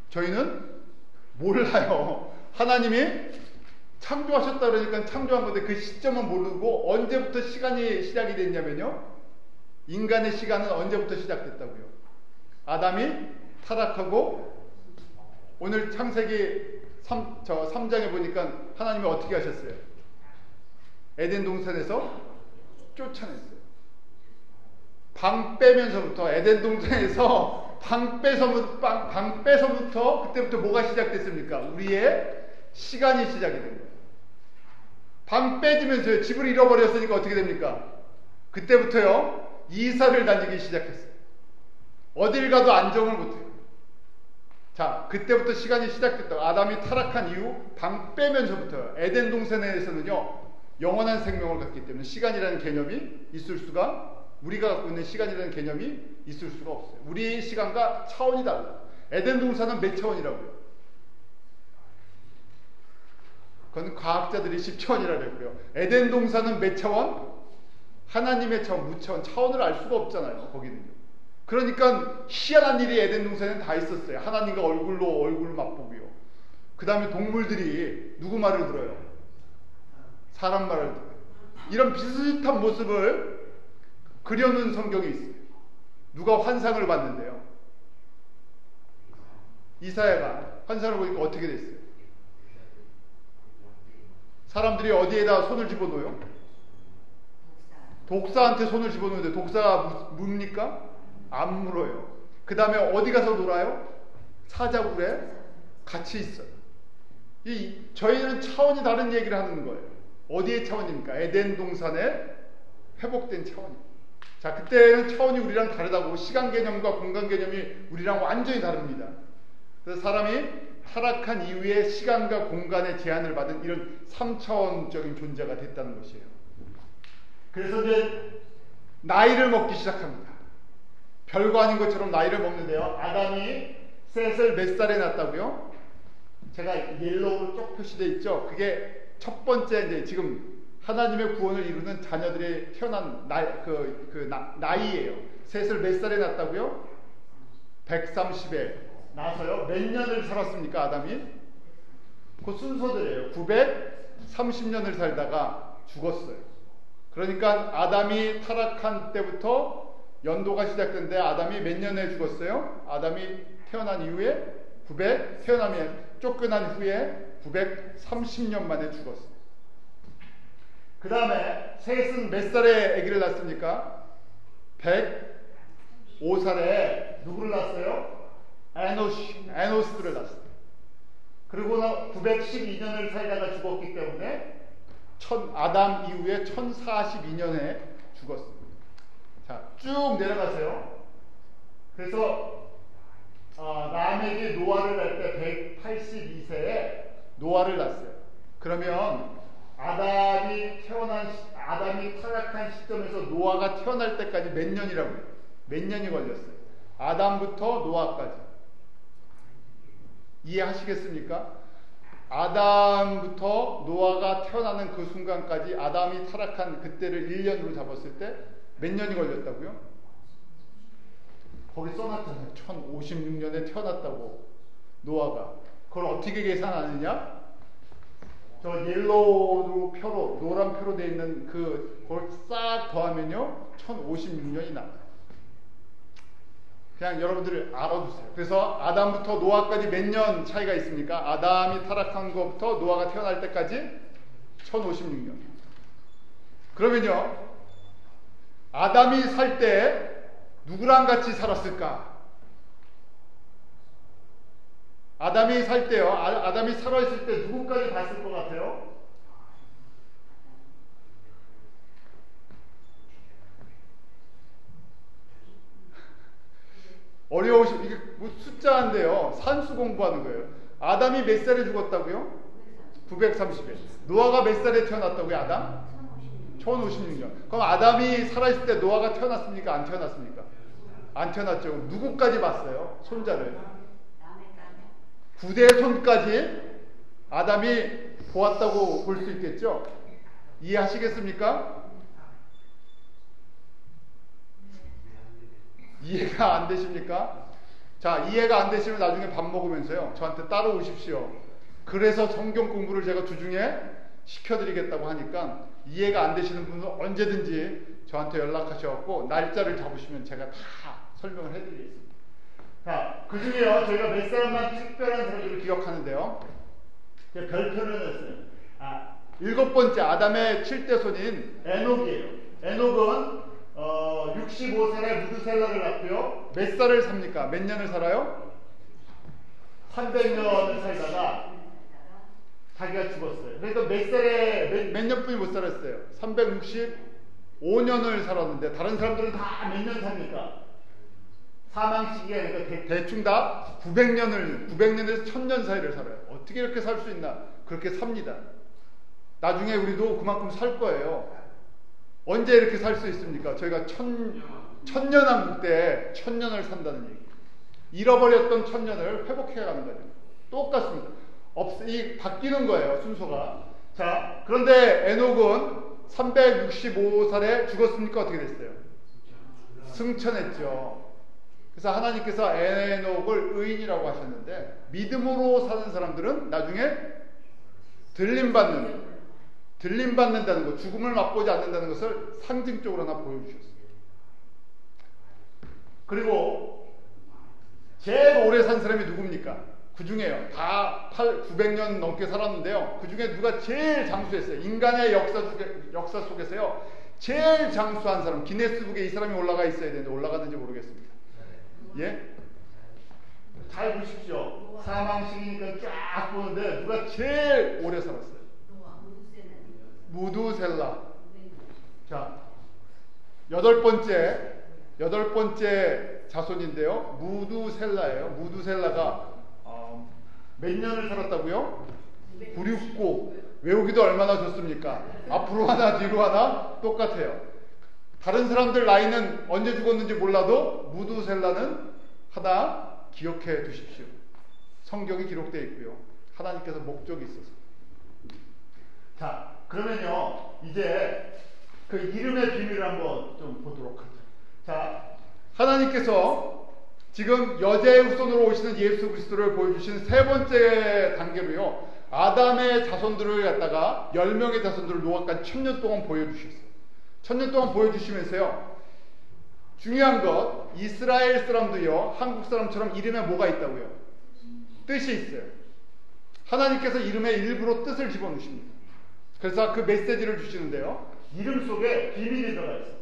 저희는 몰라요. 하나님이 창조하셨다 그러니까 창조한 건데 그 시점은 모르고 언제부터 시간이 시작이 됐냐면요. 인간의 시간은 언제부터 시작됐다고요. 아담이 타락하고 오늘 창세기 3장에 보니까 하나님이 어떻게 하셨어요? 에덴 동산에서 쫓아냈어요. 방 빼면서부터 에덴 동산에서 방 빼서부터 그때부터 뭐가 시작됐습니까? 우리의 시간이 시작이 된 거예요. 방 빼지면서요. 집을 잃어버렸으니까 어떻게 됩니까? 그때부터요. 이사를 다니기 시작했어요. 어딜 가도 안정을 못해요. 자, 그때부터 시간이 시작됐다고. 아담이 타락한 이후 방 빼면서부터 에덴 동산에서는요. 영원한 생명을 갖기 때문에 시간이라는 개념이 있을 수가 우리가 갖고 있는 시간이라는 개념이 있을 수가 없어요. 우리의 시간과 차원이 달라요. 에덴 동산은 몇 차원이라고요? 그건 과학자들이 10차원이라고 했고요. 에덴 동산은 몇 차원? 하나님의 차원, 무차원, 차원을 알 수가 없잖아요. 거기는요. 그러니까 희한한 일이 에덴 동산에 다 있었어요. 하나님과 얼굴로 맛보고요. 그 다음에 동물들이 누구 말을 들어요? 사람 말을 들어요. 이런 비슷한 모습을 그려놓은 성경이 있어요. 누가 환상을 봤는데요. 이사야가 환상을 보니까 어떻게 됐어요? 사람들이 어디에다 손을 집어넣어요? 독사한테 손을 집어넣는데 독사가 뭡니까? 안 물어요. 그 다음에 어디 가서 놀아요? 사자굴에 같이 있어요. 저희는 차원이 다른 얘기를 하는 거예요. 어디의 차원입니까? 에덴 동산의 회복된 차원입니다. 자, 그때는 차원이 우리랑 다르다고, 시간 개념과 공간 개념이 우리랑 완전히 다릅니다. 그래서 사람이 타락한 이후에 시간과 공간의 제한을 받은 이런 3차원적인 존재가 됐다는 것이에요. 그래서 이제 나이를 먹기 시작합니다. 별거 아닌 것처럼 나이를 먹는데요. 아담이 셋을 몇 살에 낳았다고요? 제가 옐로우로 쭉 표시되어 있죠. 그게 첫 번째 이제 지금 하나님의 구원을 이루는 자녀들이 태어난 나이예요. 셋을 몇 살에 낳았다고요? 130에 나서요. 몇 년을 살았습니까, 아담이? 그 순서대로예요. 930년을 살다가 죽었어요. 그러니까 아담이 타락한 때부터 연도가 시작된데 아담이 몇 년에 죽었어요? 아담이 태어난 이후에 태어나면 쫓겨난 후에 930년 만에 죽었어요. 그 다음에 셋은 몇 살에 아기를 낳습니까? 105살에 누구를 낳았어요? 에노스를 낳았어요. 그리고 912년을 살다가 죽었기 때문에 아담 이후에 1042년에 죽었습니다. 자, 쭉 내려가세요. 그래서 람에게 노아를 낳을 때 182세에 노아를 낳았어요. 그러면 아담이 타락한 시점에서 노아가 태어날 때까지 몇 년이라고요? 몇 년이 걸렸어요? 아담부터 노아까지. 이해하시겠습니까? 아담부터 노아가 태어나는 그 순간까지 아담이 타락한 그때를 1년으로 잡았을 때 몇 년이 걸렸다고요? 거기 써놨잖아요. 1056년에 태어났다고 노아가. 그걸 어떻게 계산하느냐? 저 옐로우로 표로, 노란 표로 되어 있는 그걸 싹 더하면요 1056년이 나와요. 그냥 여러분들이 알아두세요. 그래서 아담부터 노아까지 몇 년 차이가 있습니까? 아담이 타락한 것부터 노아가 태어날 때까지 1056년. 그러면요 아담이 살 때 누구랑 같이 살았을까? 아담이 살 때요. 아담이 살아있을 때 누구까지 봤을 것 같아요? 이게 뭐 숫자인데요. 산수 공부하는 거예요. 아담이 몇 살에 죽었다고요? 930에. 노아가 몇 살에 태어났다고요? 아담? 1056년. 그럼 아담이 살아있을 때 노아가 태어났습니까? 안 태어났습니까? 안 태어났죠. 누구까지 봤어요? 손자를. 구대손까지 아담이 보았다고 볼 수 있겠죠? 이해하시겠습니까? 이해가 안 되십니까? 자, 이해가 안 되시면 나중에 밥 먹으면서요 저한테 따라오십시오. 그래서 성경 공부를 제가 주중에 시켜드리겠다고 하니까 이해가 안 되시는 분은 언제든지 저한테 연락하셔갖고 날짜를 잡으시면 제가 다 설명을 해드리겠습니다. 자, 그 중에요 저희가 몇 사람만 특별한 사람들을 기억하는데요, 제가 별표를 냈어요. 7번째 아담의 7대손인 에녹이에요. 에녹은 65살에 무드셀라를 낳고요. 몇 살을 삽니까? 몇 년을 살아요? 300년을 살다가 자기가 죽었어요. 그래서 몇 살에 몇 년뿐이 못 살았어요. 365년을 살았는데 다른 사람들은 다 몇 년 삽니까? 사망 시기가 아니라 대충 다 900년에서 1000년 사이를 살아요. 어떻게 이렇게 살 수 있나? 그렇게 삽니다. 나중에 우리도 그만큼 살 거예요. 언제 이렇게 살 수 있습니까? 저희가 천년왕국 때 1000년을 산다는 얘기. 잃어버렸던 1000년을 회복해가는 거죠. 똑같습니다. 바뀌는 거예요, 순서가. 자, 그런데 에녹은 365살에 죽었습니까? 어떻게 됐어요? 승천했죠. 그래서 하나님께서 에녹을 의인이라고 하셨는데, 믿음으로 사는 사람들은 나중에 들림받는다는 것, 죽음을 맛보지 않는다는 것을 상징적으로 하나 보여주셨어요. 그리고 제일 오래 산 사람이 누굽니까? 그 중에요. 다 900년 넘게 살았는데요. 그 중에 누가 제일 장수했어요? 인간의 역사 속에서요. 제일 장수한 사람, 기네스북에 이 사람이 올라가 있어야 되는데 올라가는지 모르겠습니다. 예? 잘 보십시오. 사망시기니까 쫙 보는데 누가 제일 오래 살았어요? 무두셀라. 자, 여덟 번째 자손인데요. 무두셀라예요. 무두셀라가 몇 년을 살았다고요? 969. 외우기도 얼마나 좋습니까? 앞으로 하나 뒤로 하나 똑같아요. 다른 사람들 나이는 언제 죽었는지 몰라도 무두셀라는 하나 기억해 두십시오. 성경이 기록되어 있고요. 하나님께서 목적이 있어서. 자, 그러면요, 이제 그 이름의 비밀을 한번 좀 보도록 하죠. 자, 하나님께서 지금 여자의 후손으로 오시는 예수 그리스도를 보여주신 세 번째 단계로요, 아담의 자손들을 갖다가 10명의 자손들을 노아까지 1000년 동안 보여주셨어요. 1000년 동안 보여주시면서요, 중요한 것, 이스라엘 사람도요, 한국 사람처럼 이름에 뭐가 있다고요? 뜻이 있어요. 하나님께서 이름에 일부러 뜻을 집어넣으십니다. 그래서 그 메시지를 주시는데요, 이름 속에 비밀이 들어가 있어요.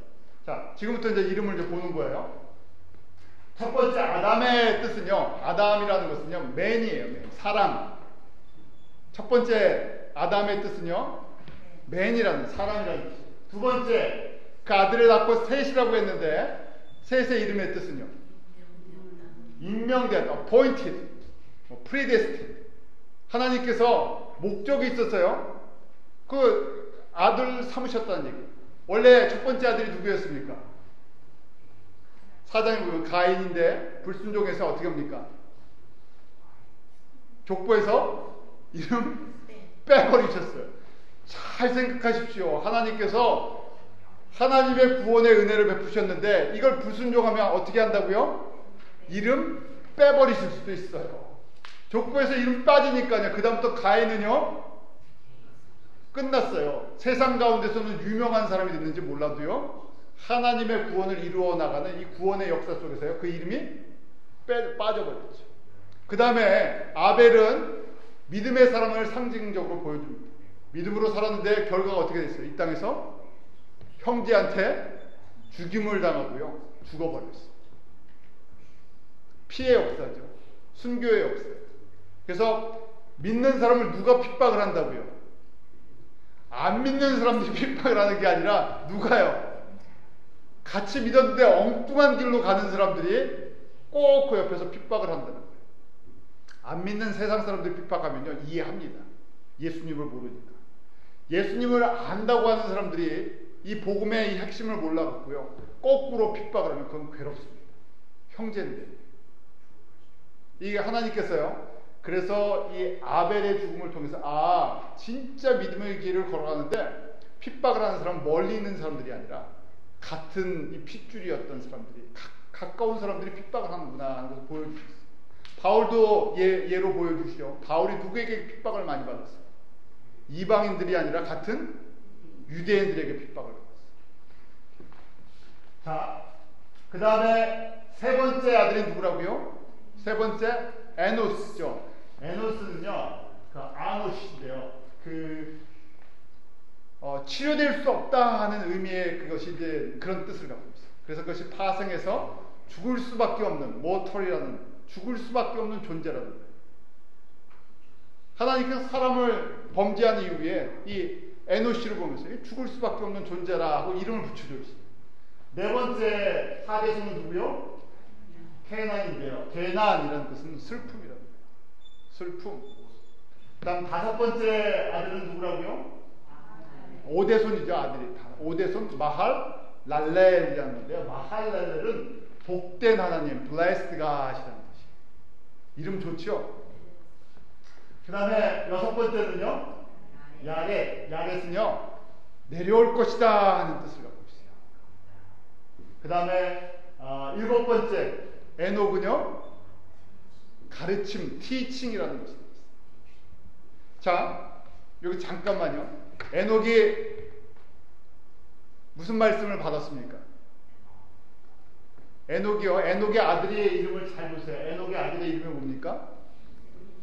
자, 지금부터 이제 이름을 이제 보는 거예요. 첫 번째 아담의 뜻은요, 아담이라는 것은요, 맨이에요. 맨. 사람. 첫 번째 아담의 뜻은요, 맨이라는, 사람이라는 뜻이에요. 두 번째, 그 아들을 낳고 셋이라고 했는데 셋의 이름의 뜻은요, 임명된, appointed, predestined. 하나님께서 목적이 있었어요. 그 아들 삼으셨다는 얘기. 원래 첫 번째 아들이 누구였습니까? 사장이 보면 가인인데 불순종해서 어떻게 합니까? 족보에서 이름 빼버리셨어요. 잘 생각하십시오. 하나님께서 하나님의 구원의 은혜를 베푸셨는데 이걸 불순종하면 어떻게 한다고요? 이름 빼버리실 수도 있어요. 족보에서 이름 빠지니까요, 그 다음부터 가인은요 끝났어요. 세상 가운데서는 유명한 사람이 됐는지 몰라도요, 하나님의 구원을 이루어 나가는 이 구원의 역사 속에서요, 그 이름이 빠져버렸죠. 그 다음에 아벨은 믿음의 사람을 상징적으로 보여줍니다. 믿음으로 살았는데 결과가 어떻게 됐어요? 이 땅에서 형제한테 죽임을 당하고요, 죽어버렸어요. 피해 역사죠. 순교의 역사. 그래서 믿는 사람을 누가 핍박을 한다고요? 안 믿는 사람들이 핍박을 하는 게 아니라 누가요? 같이 믿었는데 엉뚱한 길로 가는 사람들이 꼭 그 옆에서 핍박을 한다는 거예요. 안 믿는 세상 사람들이 핍박하면요, 이해합니다. 예수님을 모르니까. 예수님을 안다고 하는 사람들이 이 복음의 이 핵심을 몰라갖고요, 거꾸로 핍박을 하면 그건 괴롭습니다. 형제인데. 이게 하나님께서요, 그래서 이 아벨의 죽음을 통해서 진짜 믿음의 길을 걸어가는데 핍박을 하는 사람은 멀리 있는 사람들이 아니라 같은 이 핏줄이었던 사람들이, 가까운 사람들이 핍박을 하는구나 하는 것을 보여주셨어요. 바울도 예로 보여주시죠. 바울이 누구에게 핍박을 많이 받았어요? 이방인들이 아니라 같은 유대인들에게 핍박을 받았어요. 자, 그 다음에 세 번째 아들이 누구라고요? 세 번째 에노스죠. 에노스는요, 그 아노시인데요, 치료될 수 없다 하는 의미의 그것이 이제 그런 뜻을 갖고 있어요. 그래서 그것이 파생해서 죽을 수밖에 없는, 모털이라는, 죽을 수밖에 없는 존재라는 거예요. 하나님께서 사람을 범죄한 이후에 이 에노시를 보면서 죽을 수밖에 없는 존재라 하고 이름을 붙여줘 있어요. 네 번째 하대손은 누구요? 케난인데요. 케난이라는 뜻은 슬픔이라는 거예요. 슬픔. 그 다음 다섯 번째 아들은 누구라고요? 오대손이죠. 아들이. 오대손 마할 랄렐이라는 건데요. 마할 랄렐은 복된 하나님, blessed God이라는 뜻이에요. 이름 좋죠? 그 다음에 여섯 번째는요, 야렛. 야렛은요, 내려올 것이다 하는 뜻을 갖고 있어요. 그 다음에 일곱 번째 에녹은요, 가르침, teaching이라는 것이 있어요. 자, 여기 잠깐만요. 에녹이 무슨 말씀을 받았습니까? 에녹이요, 에녹의 아들의 이름을 잘 보세요. 에녹의 아들의 이름이 뭡니까?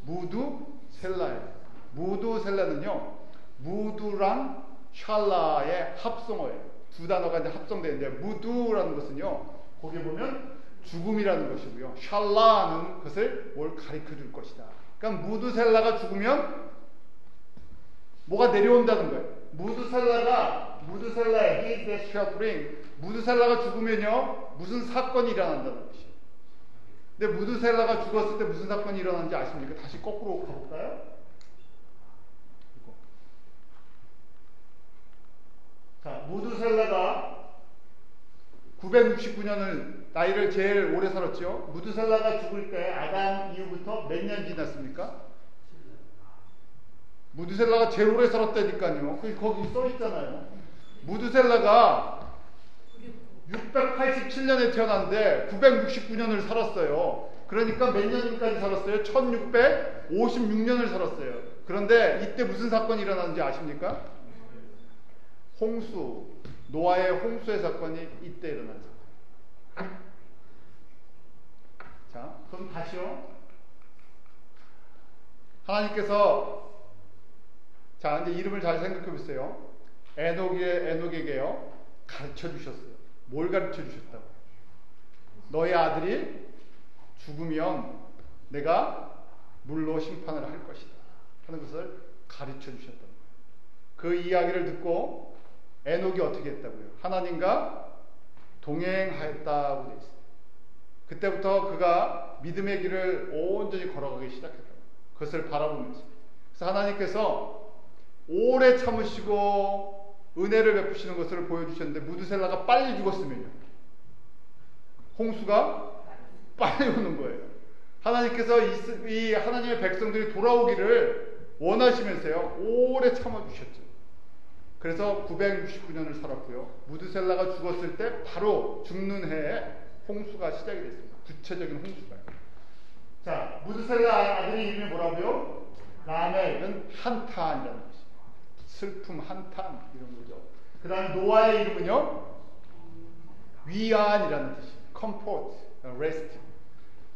무두셀라예요. 무두셀라는요, 무두랑 샬라의 합성어예요. 두 단어가 이제 합성되는데 무두라는 것은요. 거기 보면 죽음이라는 것이고요. 샬라는 것을 뭘 가리켜 줄 것이다. 그러니까 무두셀라가 죽으면 뭐가 내려온다는 거예요. 무두셀라의 he that shall bring 무두셀라가 죽으면요 무슨 사건이 일어난다는 것이에요. 근데 무두셀라가 죽었을 때 무슨 사건이 일어나는지 아십니까? 다시 거꾸로 가볼까요? 자, 무두셀라가 969년을 나이를 제일 오래 살았죠. 무두셀라가 죽을 때 아담 이후부터 몇 년 지났습니까? 무두셀라가 제일 오래 살았다니까요. 거기 써 있잖아요. 무두셀라가 687년에 태어났는데 969년을 살았어요. 그러니까 몇 년까지 살았어요? 1656년을 살았어요. 그런데 이때 무슨 사건이 일어났는지 아십니까? 홍수, 노아의 홍수의 사건이 이때 일어난 사건. 자, 그럼 다시요. 하나님께서 자 이제 이름을 잘 생각해 보세요. 에녹에게요 가르쳐 주셨어요. 뭘 가르쳐 주셨다고? 너의 아들이 죽으면 내가 물로 심판을 할 것이다 하는 것을 가르쳐 주셨다는 거예요. 그 이야기를 듣고 에녹이 어떻게 했다고요? 하나님과 동행하였다고 되어 있어요. 그때부터 그가 믿음의 길을 온전히 걸어가기 시작했다고. 그것을 바라보면서. 그래서 하나님께서 오래 참으시고 은혜를 베푸시는 것을 보여주셨는데 무두셀라가 빨리 죽었으면요. 홍수가 빨리 오는 거예요. 하나님께서 이 하나님의 백성들이 돌아오기를 원하시면서요. 오래 참아주셨죠. 그래서 969년을 살았고요. 무두셀라가 죽었을 때 바로 죽는 해에 홍수가 시작이 됐습니다. 구체적인 홍수가요. 자, 무두셀라 아들의 이름이 뭐라고요? 라멕은 한탄이라는 것이죠. 슬픔, 한탄 이런 거죠. 그 다음에 노아의 이름은요? 위안이라는 뜻이에요. comfort, rest.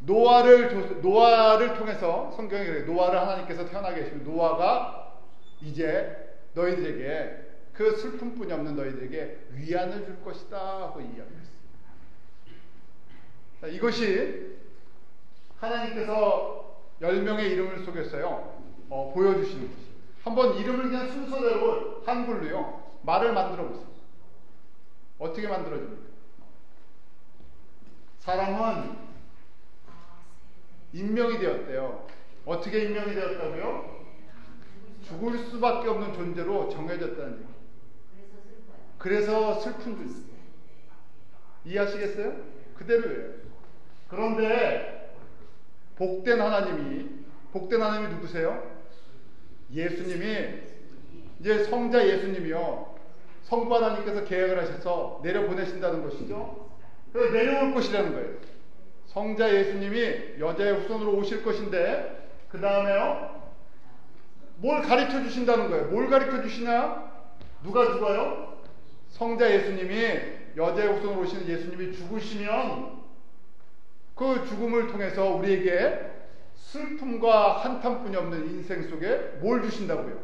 노아를 통해서 성경에 그래요. 노아를 하나님께서 태어나게 하시고 노아가 이제 너희들에게 그 슬픔뿐이 없는 너희들에게 위안을 줄 것이다 하고 이야기했어요. 이것이 하나님께서 10명의 이름을 속에서요 보여주시는 것이에요. 한번 이름을 그냥 순서대로 한글로요 말을 만들어 보세요. 어떻게 만들어집니까? 사람은 임명이 되었대요. 어떻게 임명이 되었다고요? 죽을 수밖에 없는 존재로 정해졌다는 얘기. 그래서 슬픈 존재. 이해하시겠어요? 그대로예요. 그런데 복된 하나님이 누구세요? 예수님이 이제 성자 예수님이요 성부 하나님께서 계획을 하셔서 내려보내신다는 것이죠. 그래서 내려올 것이라는 거예요. 성자 예수님이 여자의 후손으로 오실 것인데 그 다음에요 뭘 가르쳐 주신다는 거예요. 뭘 가르쳐 주시냐? 누가 죽어요? 성자 예수님이 여자의 후손으로 오시는 예수님이 죽으시면 그 죽음을 통해서 우리에게 슬픔과 한탄뿐이 없는 인생 속에 뭘 주신다고요?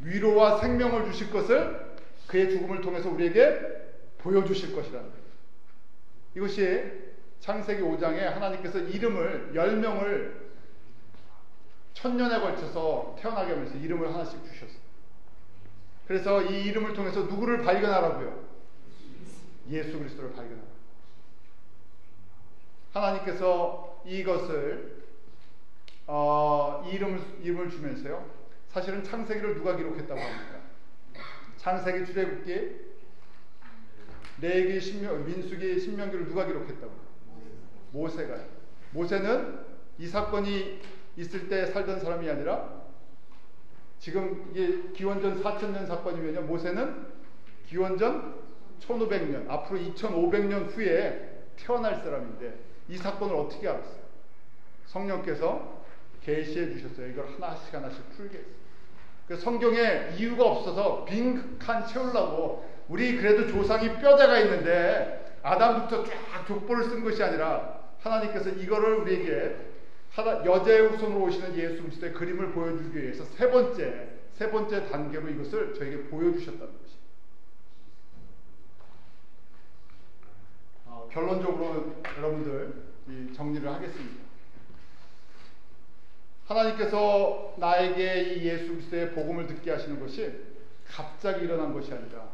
위로와 생명을 주실 것을 그의 죽음을 통해서 우리에게 보여주실 것이라는 거예요. 이것이 창세기 5장에 하나님께서 이름을 10명을 1000년에 걸쳐서 태어나게 하면서 이름을 하나씩 주셨어요. 그래서 이 이름을 통해서 누구를 발견하라고요? 예수 그리스도를 발견하라고요. 하나님께서 이것을 이 이름을 주면서요. 사실은 창세기를 누가 기록했다고 합니까? 창세기, 출애굽기, 레위기, 민수기, 신명기를 누가 기록했다고요? 모세가요. 모세는 이 사건이 있을 때 살던 사람이 아니라 지금 이게 기원전 4000년 사건이면요. 모세는 기원전 1500년, 앞으로 2500년 후에 태어날 사람인데 이 사건을 어떻게 알았어요? 성령께서 계시해 주셨어요. 이걸 하나씩 풀게 했어요. 그 성경에 이유가 없어서 빈 칸 채우려고 우리 그래도 조상이 뼈대가 있는데 아담부터 쫙 족보를 쓴 것이 아니라 하나님께서 이거를 우리에게 여자의 후손으로 오시는 예수 그리스도의 그림을 보여주기 위해서 세 번째 단계로 이것을 저에게 보여주셨다는 것입니다. 결론적으로 여러분들 정리를 하겠습니다. 하나님께서 나에게 이 예수 그리스도의 복음을 듣게 하시는 것이 갑자기 일어난 것이 아니라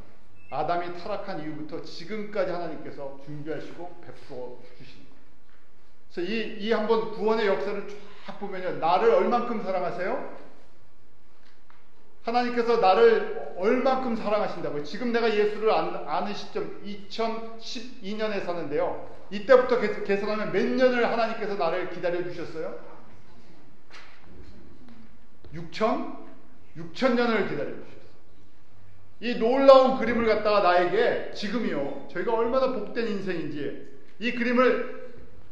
아담이 타락한 이후부터 지금까지 하나님께서 준비하시고 베풀어 주시는 거예요. 그래서 이 한번 구원의 역사를 쫙 보면요, 나를 얼만큼 사랑하세요? 하나님께서 나를 얼만큼 사랑하신다고요. 지금 내가 예수를 아는 시점 2012년에 사는데요, 이때부터 계산하면 몇 년을 하나님께서 나를 기다려 주셨어요? 6,000년을 기다려 주셨어요. 이 놀라운 그림을 갖다가 나에게 지금이요, 저희가 얼마나 복된 인생인지, 이 그림을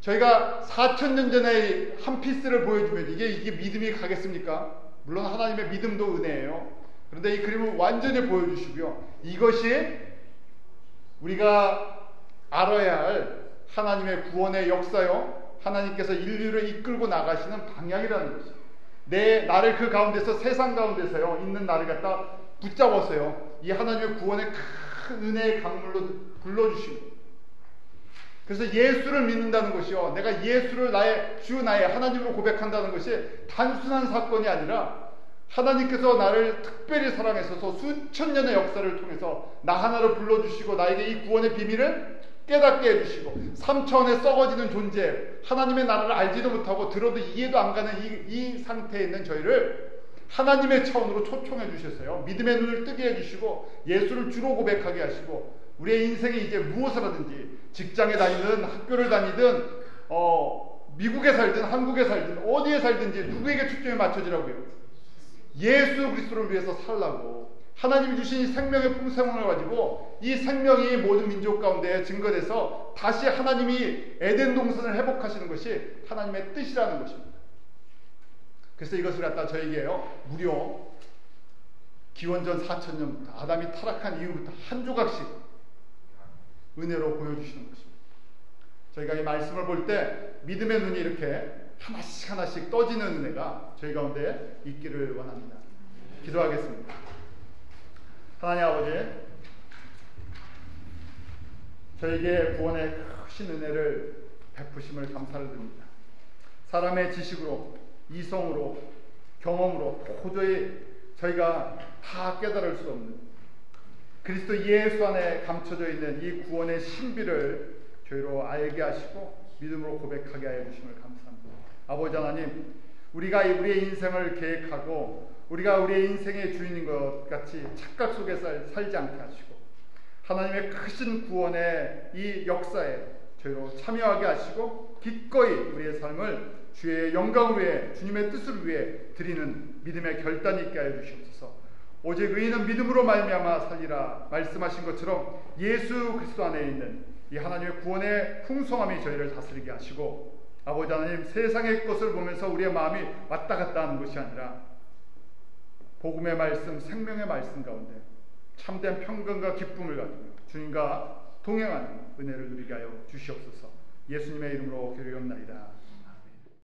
저희가 4,000년 전에 한 피스를 보여주면 이게 믿음이 가겠습니까? 물론 하나님의 믿음도 은혜예요. 그런데 이 그림을 완전히 보여주시고요, 이것이 우리가 알아야 할 하나님의 구원의 역사요, 하나님께서 인류를 이끌고 나가시는 방향이라는 것이죠. 나를 그 가운데서, 세상 가운데서요 있는 나를 갖다 붙잡았어요. 이 하나님의 구원의 큰 은혜의 강물로 불러주시고, 그래서 예수를 믿는다는 것이요, 내가 예수를 나의 주, 나의 하나님으로 고백한다는 것이 단순한 사건이 아니라 하나님께서 나를 특별히 사랑하셔서 수천 년의 역사를 통해서 나 하나를 불러주시고 나에게 이 구원의 비밀을 깨닫게 해주시고, 3차원에 썩어지는 존재, 하나님의 나라를 알지도 못하고 들어도 이해도 안 가는 이 상태에 있는 저희를 하나님의 차원으로 초청해 주셨어요. 믿음의 눈을 뜨게 해주시고 예수를 주로 고백하게 하시고, 우리의 인생이 이제 무엇을 하든지, 직장에 다니든 학교를 다니든 미국에 살든 한국에 살든 어디에 살든지 누구에게 초점이 맞춰지라고요? 예수 그리스도를 위해서 살라고. 하나님이 주신 이 생명의 풍성함을 가지고 이 생명이 모든 민족 가운데 증거돼서 다시 하나님이 에덴 동산을 회복하시는 것이 하나님의 뜻이라는 것입니다. 그래서 이것을 갖다 저에게요, 무려 기원전 4,000년부터 아담이 타락한 이후부터 한 조각씩 은혜로 보여주시는 것입니다. 저희가 이 말씀을 볼 때 믿음의 눈이 이렇게 하나씩 하나씩 떠지는 은혜가 저희 가운데 있기를 원합니다. 기도하겠습니다. 하나님 아버지, 저에게 구원의 크신 은혜를 베푸심을 감사를 드립니다. 사람의 지식으로, 이성으로, 경험으로 도저히 저희가 다 깨달을 수 없는 그리스도 예수 안에 감춰져 있는 이 구원의 신비를 저희로 알게 하시고 믿음으로 고백하게 하여 주심을 감사합니다. 아버지 하나님, 우리가 우리의 인생을 계획하고 우리가 우리의 인생의 주인인 것 같이 착각 속에 살지 않게 하시고, 하나님의 크신 구원의 이 역사에 저희로 참여하게 하시고 기꺼이 우리의 삶을 주의 영광을 위해, 주님의 뜻을 위해 드리는 믿음의 결단이 있게 하여 주시옵소서. 오직 의인은 믿음으로 말미암아 살리라 말씀하신 것처럼 예수 그리스도 안에 있는 이 하나님의 구원의 풍성함이 저희를 다스리게 하시고, 아버지 하나님, 세상의 것을 보면서 우리의 마음이 왔다 갔다 하는 것이 아니라 복음의 말씀, 생명의 말씀 가운데 참된 평강과 기쁨을 가지고 주님과 동행하는 은혜를 누리게 하여 주시옵소서. 예수님의 이름으로 기도하옵나이다.